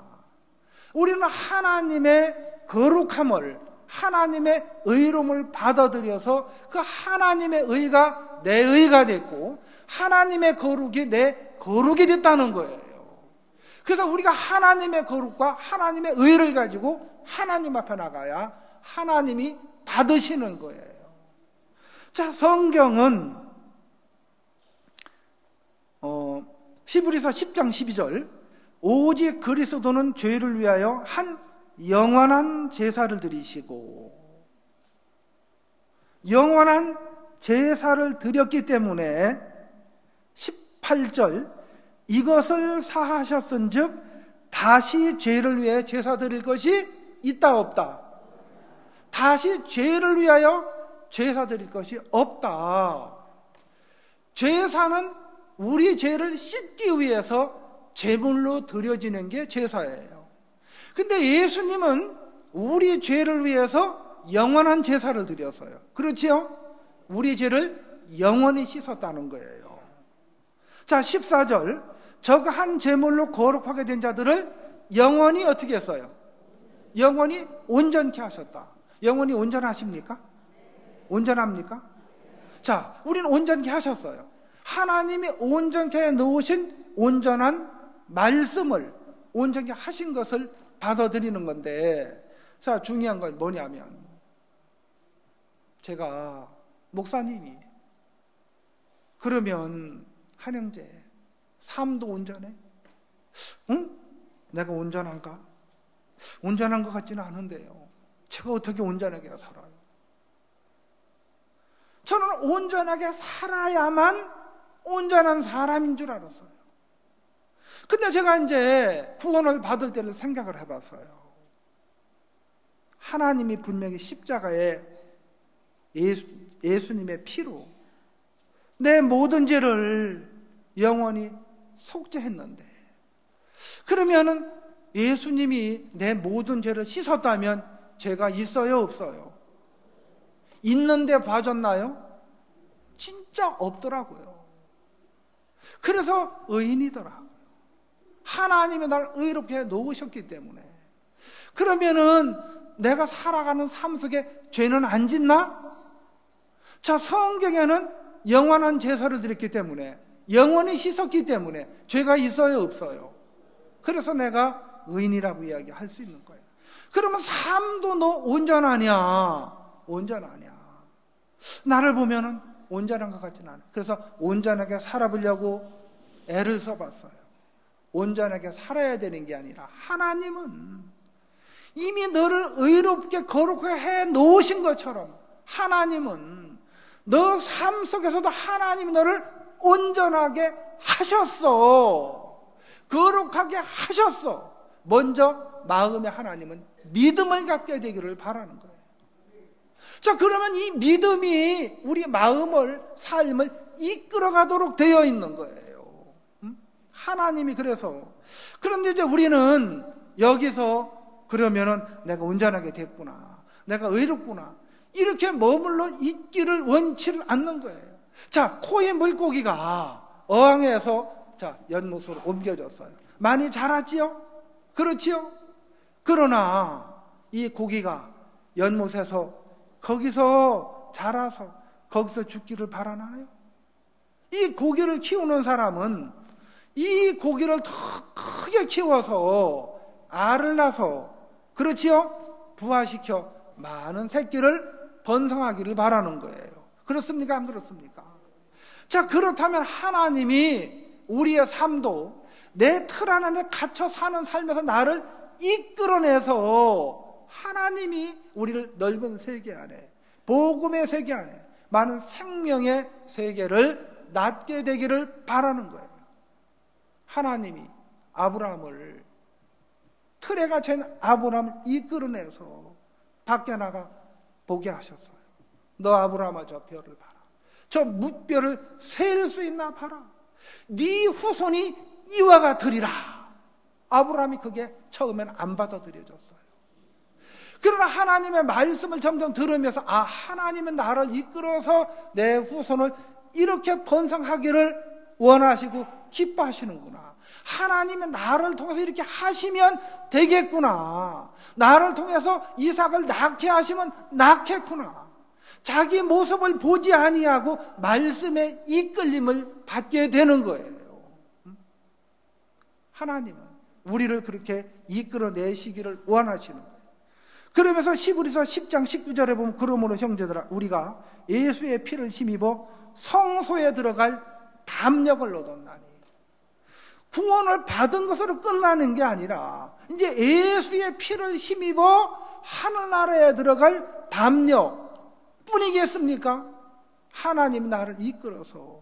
우리는 하나님의 거룩함을, 하나님의 의로움을 받아들여서 그 하나님의 의가 내 의가 됐고 하나님의 거룩이 내 거룩이 됐다는 거예요. 그래서 우리가 하나님의 거룩과 하나님의 의를 가지고 하나님 앞에 나가야 하나님이 받으시는 거예요. 자, 성경은 히브리서 10장 12절 오직 그리스도는 죄를 위하여 한 영원한 제사를 드리시고, 영원한 제사를 드렸기 때문에 18절 이것을 사하셨은즉 다시 죄를 위해 제사 드릴 것이 있다 없다? 다시 죄를 위하여 제사 드릴 것이 없다. 제사는 우리 죄를 씻기 위해서 제물로 드려지는 게 제사예요. 근데 예수님은 우리 죄를 위해서 영원한 제사를 드렸어요. 그렇지요? 우리 죄를 영원히 씻었다는 거예요. 자, 14절. 저그 한 제물로 거룩하게 된 자들을 영원히 어떻게 했어요? 영원히 온전케 하셨다. 영원히 온전하십니까? 온전합니까? 자, 우리는 온전케 하셨어요. 하나님이 온전케 해 놓으신 온전한 말씀을 온전케 하신 것을 받아들이는 건데, 자, 중요한 건 뭐냐면, 제가 목사님이 그러면 한영재 삶도 온전해? 응? 내가 온전한가? 온전한 것 같지는 않은데요. 제가 어떻게 온전하게 살아요? 저는 온전하게 살아야만 온전한 사람인 줄 알았어요. 근데 제가 이제 구원을 받을 때를 생각을 해봤어요. 하나님이 분명히 십자가에 예수님의 피로 내 모든 죄를 영원히 속죄했는데, 그러면은 예수님이 내 모든 죄를 씻었다면 죄가 있어요, 없어요? 있는데 봐줬나요? 진짜 없더라고요. 그래서 의인이더라고요. 하나님이 나를 의롭게 놓으셨기 때문에. 그러면은 내가 살아가는 삶 속에 죄는 안 짓나? 자, 성경에는 영원한 제사를 드렸기 때문에, 영원히 씻었기 때문에 죄가 있어요, 없어요? 그래서 내가 의인이라고 이야기할 수 있는 거예요. 그러면 삶도 너 온전하냐? 온전하냐? 나를 보면은 온전한 것 같지는 않아요. 그래서 온전하게 살아보려고 애를 써봤어요. 온전하게 살아야 되는 게 아니라 하나님은 이미 너를 의롭게 거룩하게 해 놓으신 것처럼, 하나님은 너 삶 속에서도 하나님이 너를 온전하게 하셨어. 거룩하게 하셨어. 먼저 마음에 하나님은 믿음을 갖게 되기를 바라는 거예요. 자, 그러면 이 믿음이 우리 마음을, 삶을 이끌어가도록 되어 있는 거예요. 하나님이 그래서. 그런데 이제 우리는 여기서 그러면은 내가 온전하게 됐구나, 내가 의롭구나, 이렇게 머물러 있기를 원치를 않는 거예요. 자, 코의 물고기가 어항에서 자, 연못으로 옮겨졌어요. 많이 자랐지요? 그렇지요? 그러나 이 고기가 연못에서 거기서 자라서 거기서 죽기를 바라나요? 이 고기를 키우는 사람은 이 고기를 더 크게 키워서 알을 낳아서, 그렇지요? 부화시켜 많은 새끼를 번성하기를 바라는 거예요. 그렇습니까? 안 그렇습니까? 자, 그렇다면 하나님이 우리의 삶도 내 틀 안에 갇혀 사는 삶에서 나를 이끌어내서 하나님이 우리를 넓은 세계 안에, 복음의 세계 안에, 많은 생명의 세계를 낳게 되기를 바라는 거예요. 하나님이 아브라함을, 틀에 갇혀있는 아브라함을 이끌어내서 밖에 나가 보게 하셨어요. 너 아브라함아, 저 별을 봐라. 저 뭇별을 셀 수 있나 봐라. 네 후손이 이와 같으리라. 아브라함이 그게 처음엔 안 받아들여졌어요. 그러나 하나님의 말씀을 점점 들으면서, 아, 하나님은 나를 이끌어서 내 후손을 이렇게 번성하기를 원하시고 기뻐하시는구나. 하나님은 나를 통해서 이렇게 하시면 되겠구나. 나를 통해서 이삭을 낳게 하시면 낳겠구나. 자기 모습을 보지 아니하고 말씀의 이끌림을 받게 되는 거예요. 하나님은 우리를 그렇게 이끌어내시기를 원하시는 거예요. 그러면서 히브리서 10장 19절에 보면, 그러므로 형제들아, 우리가 예수의 피를 힘입어 성소에 들어갈 담력을 얻었나니. 구원을 받은 것으로 끝나는 게 아니라 이제 예수의 피를 힘입어 하늘나라에 들어갈 담력 뿐이겠습니까? 하나님 나를 이끌어서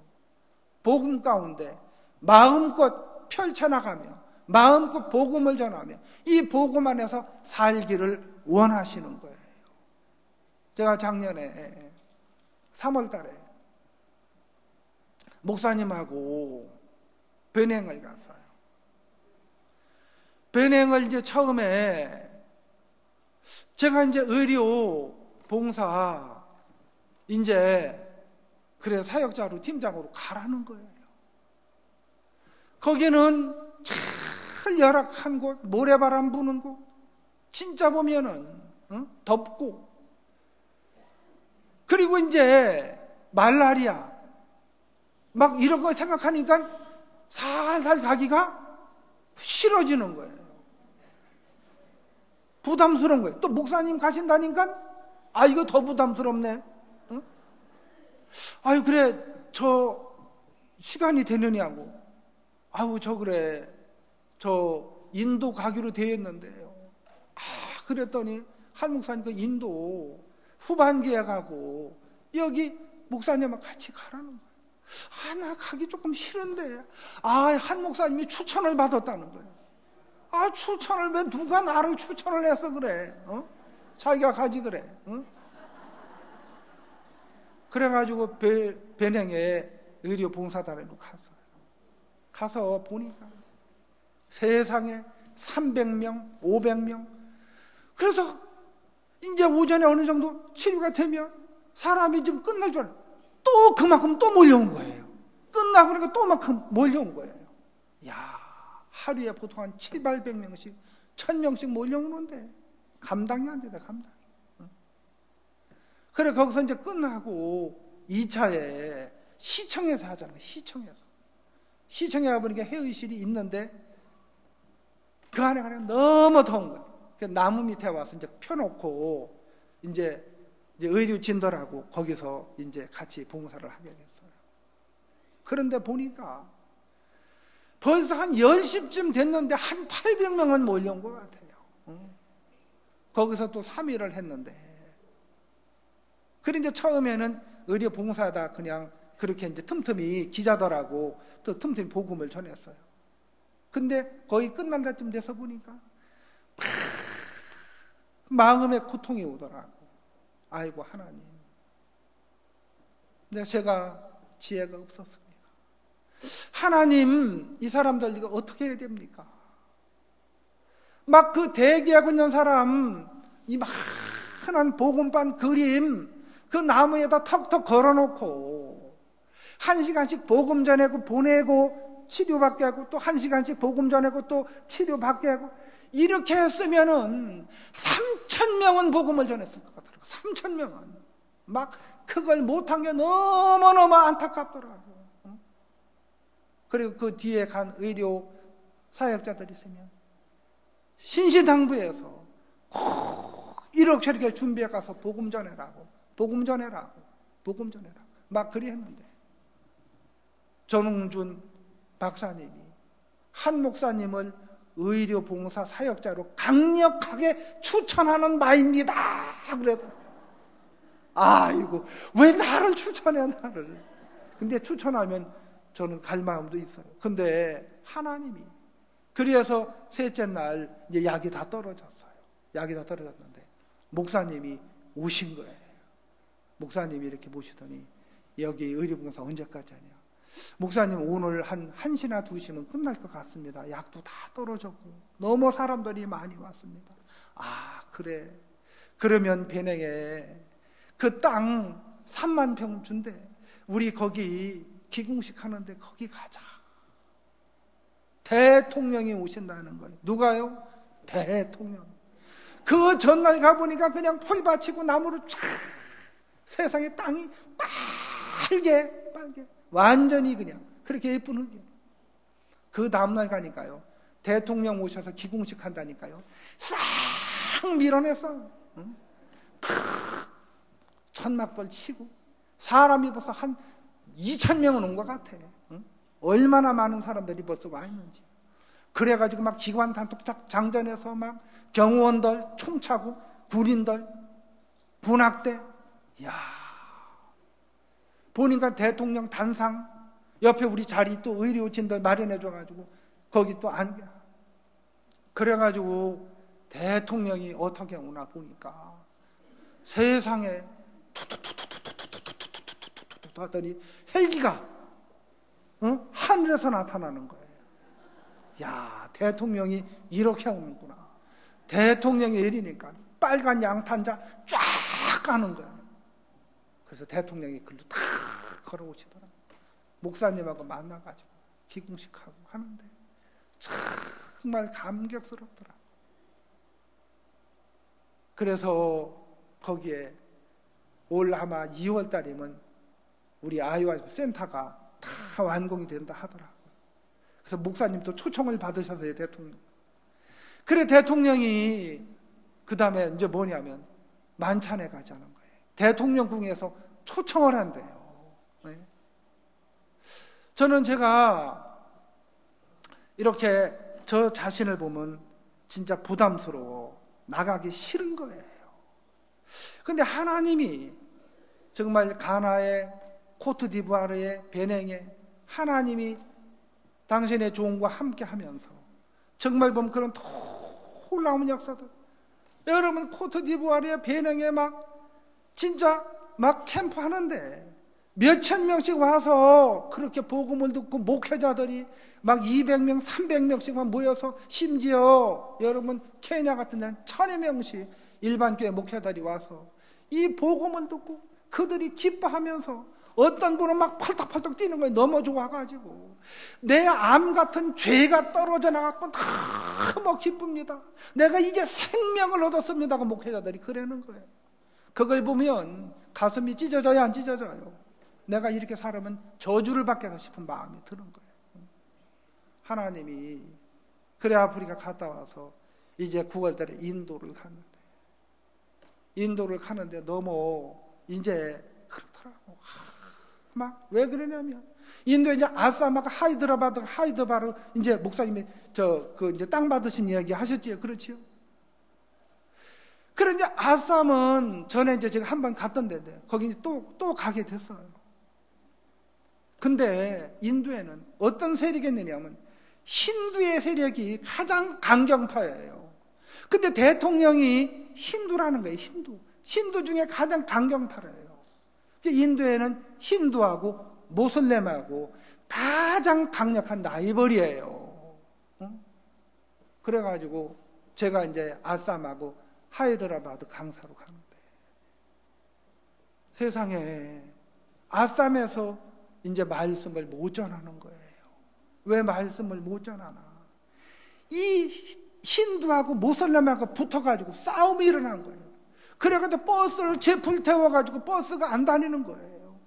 복음 가운데 마음껏 펼쳐나가며 마음껏 복음을 전하며 이 복음 안에서 살기를 원하시는 거예요. 제가 작년에 3월 달에 목사님하고 배냉을 갔어요. 배냉을 이제 처음에 제가 이제 의료 봉사 이제 그래 사역자로 팀장으로 가라는 거예요. 거기는 잘 열악한 곳, 모래바람 부는 곳, 진짜 보면은 덥고, 그리고 이제 말라리아 막 이런 거 생각하니까 살살 가기가 싫어지는 거예요. 부담스러운 거예요. 또 목사님 가신다니까 이거 더 부담스럽네. 아유 그래 저 시간이 되느냐고. 아우 저 그래 저 인도 가기로 되었는데요. 그랬더니 한 목사님 그 인도 후반기에 가고 여기 목사님하고 같이 가라는 거예요. 나 가기 조금 싫은데. 한 목사님이 추천을 받았다는 거예요. 추천을 왜 누가 나를 추천을 해서 그래? 자기가 가지 그래. 그래가지고 배냉에 의료 봉사단으로 갔어요. 가서 보니까 세상에 300명, 500명. 그래서 이제 오전에 어느 정도 치료가 되면 사람이 좀 끝날 줄 알아요. 또 그만큼 또 몰려온 거예요. 끝나고 그러니까 또 그만큼 몰려온 거예요. 하루에 보통 한 700~800명씩 1000명씩 몰려오는데 감당이 안 되다. 감당이. 그래 거기서 이제 끝나고 2차에 시청에서 하잖아요. 시청에 가보니까 회의실이 있는데 그 안에 그냥 너무 더운 거예요. 나무 밑에 와서 이제 펴놓고 이제 의료진들하고 거기서 이제 같이 봉사를 하게 됐어요. 그런데 보니까 벌써 한 10시쯤 됐는데 한 800명은 몰려온 것 같아요. 거기서 또 3일을 했는데, 그래 이제 처음에는 의료 봉사다 그냥 그렇게 이제 틈틈이 기자들하고 또 틈틈이 복음을 전했어요. 근데 거의 끝날 때쯤 돼서 보니까 마음에 고통이 오더라고. 아이고 하나님, 제가 지혜가 없었습니다. 하나님, 이 사람들 이거 어떻게 해야 됩니까? 막 그 대기하고 있는 사람, 이 많은 복음반 그림 그 나무에다 턱턱 걸어놓고 1시간씩 복음 전하고 보내고 치료받게 하고 또 1시간씩 복음 전하고 또 치료받게 하고 이렇게 했으면은 3,000명은 복음을 전했을 것 같더라고요. 3,000명은. 막 그걸 못한 게 너무너무 안타깝더라고요. 그리고 그 뒤에 간 의료 사역자들이 있으면 신신당부에서 꼭 이렇게 준비해 가서 복음 전해라고 막 그리 했는데, 전웅준 박사님이 한 목사님을 의료봉사 사역자로 강력하게 추천하는 바입니다. 그래도 아이고 왜 나를 추천해 나를. 근데 추천하면 저는 갈 마음도 있어요. 근데 하나님이, 그래서 셋째 날 이제 약이 다 떨어졌어요. 약이 다 떨어졌는데 목사님이 오신 거예요. 목사님이 이렇게 모시더니 여기 의료봉사 언제까지 하냐. 목사님 오늘 한 1시나 2시면 끝날 것 같습니다. 약도 다 떨어졌고 너무 사람들이 많이 왔습니다. 그래. 그러면 배냉에 그 땅 3만 평 준대. 우리 거기 기공식 하는데 거기 가자. 대통령이 오신다는 거예요. 누가요? 대통령. 그 전날 가보니까 그냥 풀 받치고 나무로 쫙 세상에 땅이 빨개 완전히 그냥 그렇게 예쁜 흙이에요. 그 다음날 가니까요, 대통령 오셔서 기공식 한다니까요, 싹 밀어냈어요. 천막벌 치고 사람이 벌써 한 2,000명은 온 것 같아. 얼마나 많은 사람들이 벌써 와 있는지. 그래가지고 막 기관 단톡 장전해서 막 경호원들 총 차고 군인들 군악대. 보니까 대통령 단상 옆에 우리 자리 또 의료진들 마련해 줘가지고 거기 또 앉아. 그래가지고 대통령이 어떻게 오나 보니까 세상에 투투투투투투투투투투투투 하더니 헬기가 하늘에서 나타나는 거예요. 야, 대통령이 이렇게 오는구나. 대통령이 내리니까 빨간 양탄자 쫙 가는 거예요. 그래서 대통령이 글로 다 걸어오시더라고요. 목사님하고 만나가지고 기공식하고 하는데 정말 감격스럽더라고요. 그래서 거기에 올 아마 2월 달이면 우리 아이와 센터가 다 완공이 된다 하더라고요. 그래서 목사님도 초청을 받으셔서요, 대통령. 그래, 대통령이 그 다음에 이제 뭐냐면 만찬에 가자는 거예요. 대통령궁에서 초청을 한대요. 네. 저는 제가 이렇게 저 자신을 보면 진짜 부담스러워, 나가기 싫은 거예요. 근데 하나님이 정말 가나에, 코트디부아르에, 베냉에 하나님이 당신의 종과 함께 하면서 정말 보면 그런 놀라운 역사들, 여러분 코트디부아르에, 베냉에 막 진짜 막 캠프 하는데 몇천 명씩 와서 그렇게 복음을 듣고 목회자들이 막 200명, 300명씩만 모여서, 심지어 여러분 케냐 같은 데는 1000여 명씩 일반 교회 목회자들이 와서 이 복음을 듣고 그들이 기뻐하면서 어떤 분은 막 펄떡펄떡 뛰는 거예요. 넘어져 와가지고 내 암 같은 죄가 떨어져 나갔고 너무 기쁩니다. 내가 이제 생명을 얻었습니다. 그 목회자들이 그러는 거예요. 그걸 보면 가슴이 찢어져요, 안 찢어져요? 내가 이렇게 살면 저주를 받겠다 싶은 마음이 드는 거예요. 하나님이 그래 아프리카 갔다 와서 이제 9월 달에 인도를 가는데 너무 이제 그렇더라고. 막 왜 그러냐면 인도에 이제 아사마가 하이드라바드 이제 목사님이 이제 땅 받으신 이야기 하셨지요, 그렇지요? 그래 이제 아쌈은 전에 이제 제가 한번 갔던 데인데 거기 또 가게 됐어요. 근데 인도에는 어떤 세력이 있느냐면 힌두의 세력이 가장 강경파예요. 근데 대통령이 힌두라는 거예요. 힌두 중에 가장 강경파래요. 인도에는 힌두하고 모슬렘하고 가장 강력한 라이벌이에요. 그래가지고 제가 이제 아쌈하고 하이드라바드 강사로 가는데 세상에 아쌈에서 이제 말씀을 못 전하는 거예요. 왜 말씀을 못 전하나? 이 힌두하고 모슬렘하고 붙어가지고 싸움이 일어난 거예요. 그래가지고 버스를 불태워가지고 버스가 안 다니는 거예요.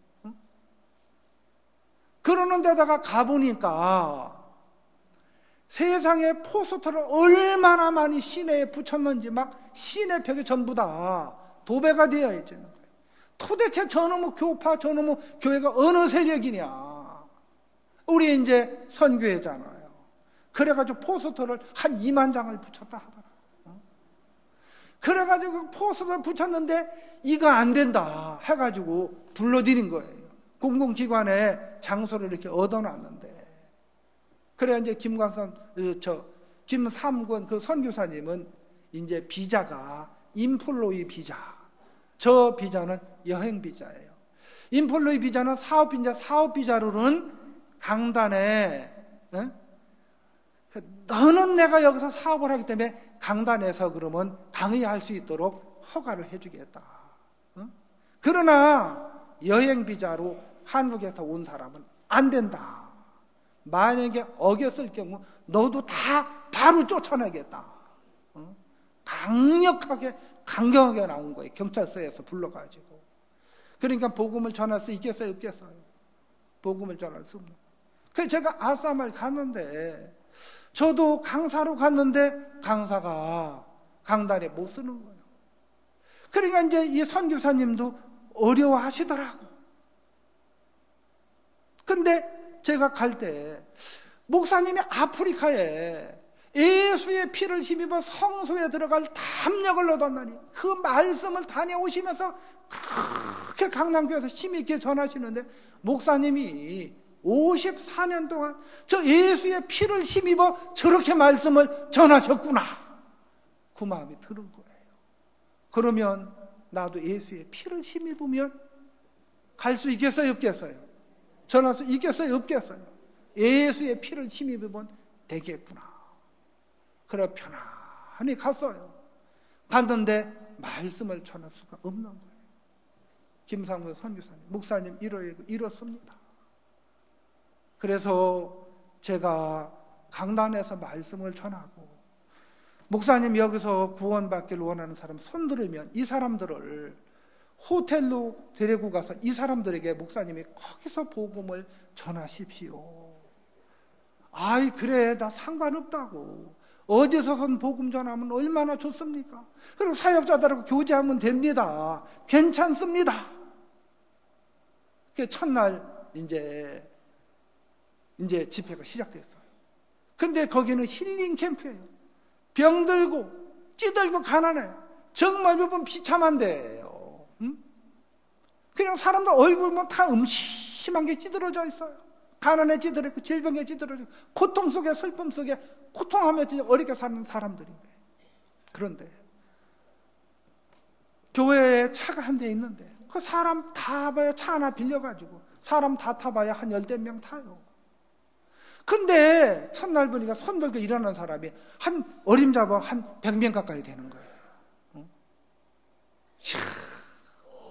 그러는 데다가 가보니까 세상에 포스터를 얼마나 많이 시내에 붙였는지 막 시내 벽에 전부 다 도배가 되어 있는 거예요. 도대체 저놈의 교파, 저놈의 교회가 어느 세력이냐? 우리 이제 선교회잖아요. 그래가지고 포스터를 한 2만 장을 붙였다 하더라고요. 그래가지고 포스터를 붙였는데 이거 안 된다 해가지고 불러들인 거예요. 공공기관에 장소를 이렇게 얻어놨는데. 그래 이제 김삼권 그 선교사님은 이제 비자가 인플로이 비자, 저 비자는 여행 비자예요. 인플로이 비자는 사업 비자, 사업 비자로는 강단에 너는 내가 여기서 사업을 하기 때문에 강단에서 그러면 강의할 수 있도록 허가를 해주겠다. 그러나 여행 비자로 한국에서 온 사람은 안 된다. 만약에 어겼을 경우 너도 다 바로 쫓아내겠다. 강경하게 나온 거예요. 경찰서에서 불러가지고. 그러니까 복음을 전할 수 있겠어요, 없겠어요? 복음을 전할 수 없는. 그래서 제가 아쌈을 갔는데 저도 강사로 갔는데 강사가 강단에 못 쓰는 거예요. 그러니까 이제 이 선교사님도 어려워하시더라고. 근데 제가 갈 때 목사님이 아프리카에 예수의 피를 힘입어 성소에 들어갈 담력을 얻었나니 그 말씀을 다녀오시면서 그렇게 강남교회에서 힘 있게 전하시는데 목사님이 54년 동안 저 예수의 피를 힘입어 저렇게 말씀을 전하셨구나. 그 마음이 드는 거예요. 그러면 나도 예수의 피를 힘입으면 갈 수 있겠어요, 없겠어요? 전할 수 있겠어요, 없겠어요? 예수의 피를 힘입으면 되겠구나. 그래 편안히 갔어요. 갔는데 말씀을 전할 수가 없는 거예요. 김상무 선교사님, 목사님 이렇습니다. 그래서 제가 강단에서 말씀을 전하고, 목사님 여기서 구원받기를 원하는 사람 손 들으면 이 사람들을 호텔로 데리고 가서 이 사람들에게 목사님이 거기서 복음을 전하십시오. 아이 그래 나 상관없다고, 어디서선 복음 전하면 얼마나 좋습니까? 그리고 사역자들하고 교제하면 됩니다. 괜찮습니다. 그 첫날 이제 집회가 시작됐어요. 근데 거기는 힐링 캠프예요. 병들고 찌들고 가난해. 정말 몇 번 비참한데요. 그냥 사람들 얼굴만 다 음침한 게 찌들어져 있어요. 가난에 찌들어 있고 질병에 찌들어 있고 고통 속에 슬픔 속에 고통하며 어렵게 사는 사람들인 거예요. 그런데 교회에 차가 한 대 있는데 그 사람 다 봐야 차 하나 빌려가지고 사람 다 타봐야 한 10명 타요. 근데 첫날 보니까 손 들고 일어난 사람이 한 어림잡아 한 100명 가까이 되는 거예요.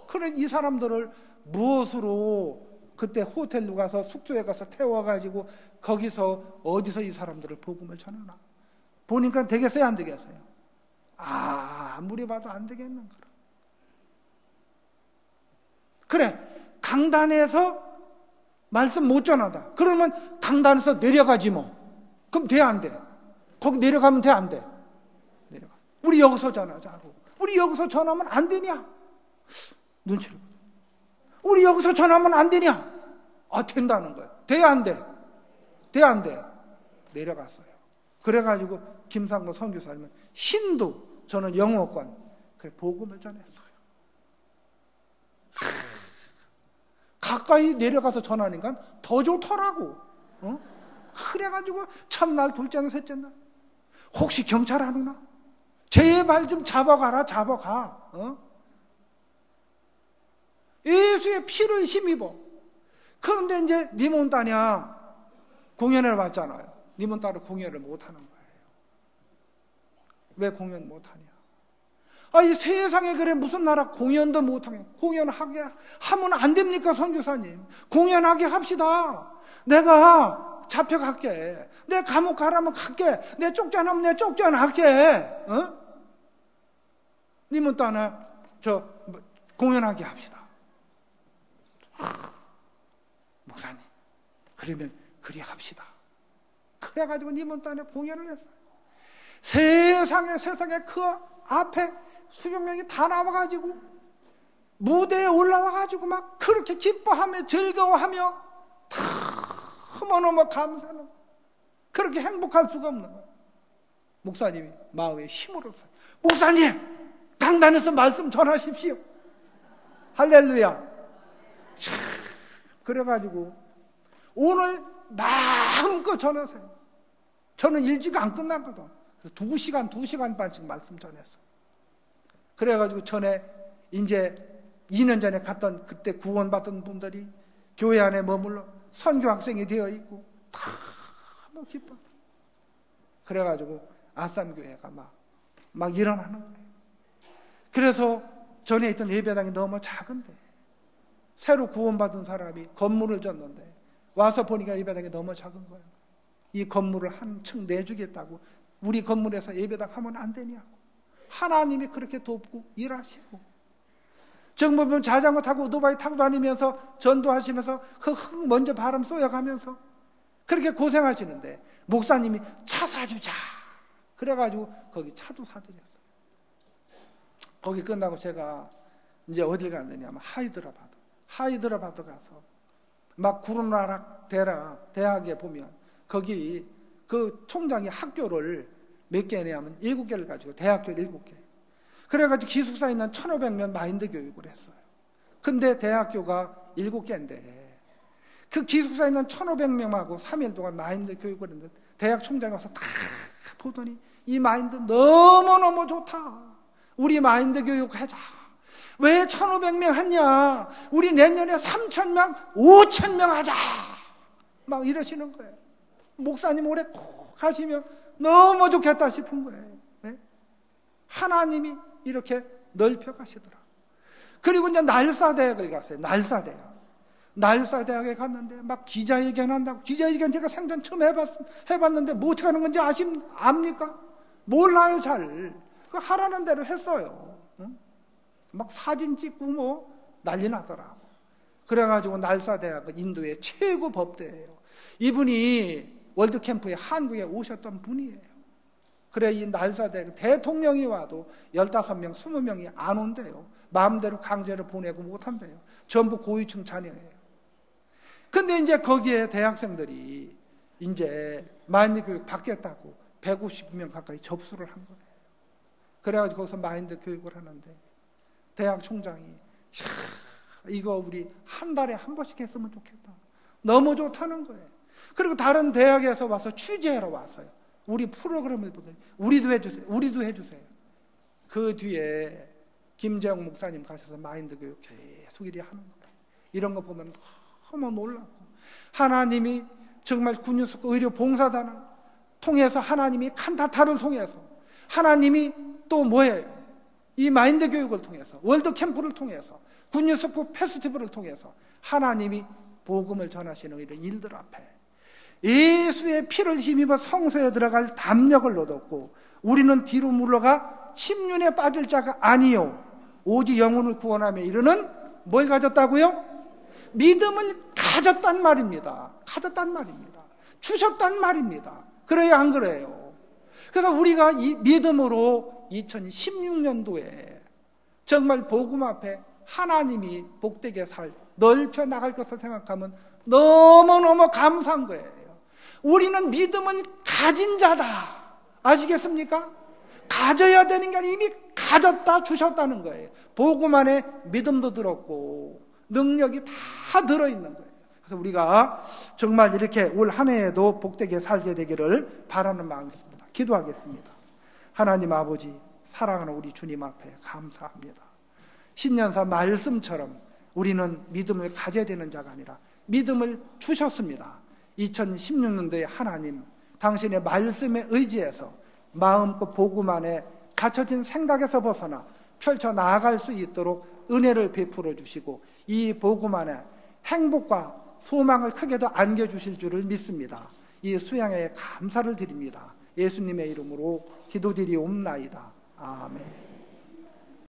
그래 이 사람들을 무엇으로 그때 호텔로 가서 숙소에 가서 태워가지고 거기서 어디서 이 사람들을 복음을 전하나? 보니까 되겠어요, 안 되겠어요? 아무리 봐도 안 되겠는 거라. 그래 강단에서 말씀 못 전하다. 그러면 강단에서 내려가지 뭐. 그럼 돼, 안 돼? 거기 내려가면 돼, 안 돼? 내려가. 우리 여기서 전하자고. 우리 여기서 전하면 안 되냐? 눈치를. 우리 여기서 전하면 안 되냐? 된다는 거예요. 돼, 안 돼? 돼, 안 돼? 내려갔어요. 그래가지고 김상고 선교사님은 신도, 저는 영어권, 그래 복음을 전했어요. 가까이 내려가서 전하니까 더 좋더라고. 그래가지고 첫날, 둘째 날, 셋째 날 혹시 경찰 하느나? 제발 좀 잡아가라, 잡아가. 예수의 피를 힘입어. 그런데 이제 니몬 따냐 공연을 왔잖아요. 니몬 따로 공연을 못하는 거예요. 왜 공연 못하냐? 이 세상에 그래 무슨 나라 공연도 못하게, 공연하게 하면 안 됩니까, 선교사님? 공연하게 합시다. 내가 잡혀갈게. 내 감옥 가라면 갈게. 내 쫓겨나면 내 쫓겨나갈게. 님은 또 하나 공연하게 합시다. 목사님 그러면 그리 합시다. 그래가지고 님은 또 하나 공연을 했어요. 세상에 그 앞에 수백 명이 다 나와가지고 무대에 올라와가지고 막 그렇게 기뻐하며 즐거워하며 너무너무 감사하는, 그렇게 행복할 수가 없는 거예요. 목사님이 마음에 힘을 얻어요. 목사님 강단에서 말씀 전하십시오. 할렐루야. 그래가지고 오늘 마음껏 전하세요. 저는 일찍 안 끝났거든. 그래서 2시간 반씩 말씀 전했어요. 그래가지고 전에 이제 2년 전에 갔던 그때 구원받던 분들이 교회 안에 머물러 선교 학생이 되어 있고 너무 기뻐. 그래가지고 아쌈교회가 막 일어나는 거예요. 그래서 전에 있던 예배당이 너무 작은데 새로 구원받은 사람이 건물을 졌는데 와서 보니까 예배당이 너무 작은 거예요. 이 건물을 한 층 내주겠다고, 우리 건물에서 예배당 하면 안 되냐고. 하나님이 그렇게 돕고 일하시고, 정부분 자전거 타고 오토바이 타고 다니면서 전도하시면서 그 흙 먼저 바람 쏘여가면서 그렇게 고생하시는데 목사님이 차 사주자 그래가지고 거기 차도 사드렸어요. 거기 끝나고 제가 이제 어딜 갔느냐면 하이드라바드 가서 막 구르나락 대학에 보면 거기 그 총장이 학교를 몇 개 내냐면 7개를 가지고 대학교를 7개. 그래가지고 기숙사에 있는 1,500명 마인드 교육을 했어요. 근데 대학교가 7개인데 그 기숙사에 있는 1,500명하고 3일 동안 마인드 교육을 했는데 대학 총장이 와서 다 보더니 이 마인드 너무너무 좋다. 우리 마인드 교육하자. 왜 1,500명 하냐? 우리 내년에 3,000명, 5,000명 하자. 막 이러시는 거예요. 목사님 올해 꼭 하시면 너무 좋겠다 싶은 거예요. 네? 하나님이 이렇게 넓혀가시더라. 그리고 이제 날사대학을 갔어요. 날사대학에 갔는데 막 기자회견 한다고. 기자회견 제가 생전 처음 해봤는데 뭐 어떻게 하는 건지 압니까? 몰라요, 잘. 그 하라는 대로 했어요. 응? 막 사진 찍고 뭐 난리 나더라고. 그래가지고 날사대학은 인도의 최고 법대예요. 이분이 월드캠프에 한국에 오셨던 분이에요. 그래 이 날사대학 대통령이 와도 15명, 20명이 안 온대요. 마음대로 강제로 보내고 못한대요. 전부 고위층 자녀예요. 근데 이제 거기에 대학생들이 이제 마인드 교육 받겠다고 150명 가까이 접수를 한 거예요. 그래가지고 거기서 마인드 교육을 하는데 대학 총장이 이거 우리 한 달에 한 번씩 했으면 좋겠다. 너무 좋다는 거예요. 그리고 다른 대학에서 와서 취재하러 왔어요. 우리 프로그램을 보더니 우리도 해주세요. 그 뒤에 김재영 목사님 가셔서 마인드 교육 계속 이리 하는 거예요. 이런 거 보면 너무 놀랍고, 하나님이 정말 군유숙 의료 봉사단을 통해서, 하나님이 칸타타를 통해서, 하나님이 또 뭐예요? 이 마인드 교육을 통해서, 월드 캠프를 통해서, 군유숙 페스티벌을 통해서 하나님이 복음을 전하시는 이런 일들 앞에 예수의 피를 힘입어 성소에 들어갈 담력을 얻었고, 우리는 뒤로 물러가 침륜에 빠질 자가 아니요 오직 영혼을 구원하며 이르는 뭘 가졌다고요? 믿음을 가졌단 말입니다. 주셨단 말입니다. 그래요, 안 그래요? 그래서 우리가 이 믿음으로 2016년도에 정말 복음 앞에 하나님이 복되게 넓혀 나갈 것을 생각하면 너무너무 감사한 거예요. 우리는 믿음을 가진 자다. 아시겠습니까? 가져야 되는 게 아니라 이미 가졌다, 주셨다는 거예요. 복음 안에 믿음도 들었고 능력이 다 들어있는 거예요. 그래서 우리가 정말 이렇게 올 한 해에도 복되게 살게 되기를 바라는 마음이 있습니다. 기도하겠습니다. 하나님 아버지, 사랑하는 우리 주님 앞에 감사합니다. 신년사 말씀처럼 우리는 믿음을 가져야 되는 자가 아니라 믿음을 주셨습니다. 2016년도에 하나님, 당신의 말씀에 의지해서 마음껏 복음 안에 갇혀진 생각에서 벗어나 펼쳐 나아갈 수 있도록 은혜를 베풀어 주시고, 이 복음 안에 행복과 소망을 크게도 안겨주실 줄을 믿습니다. 이 수양에 감사를 드립니다. 예수님의 이름으로 기도드리옵나이다. 아멘.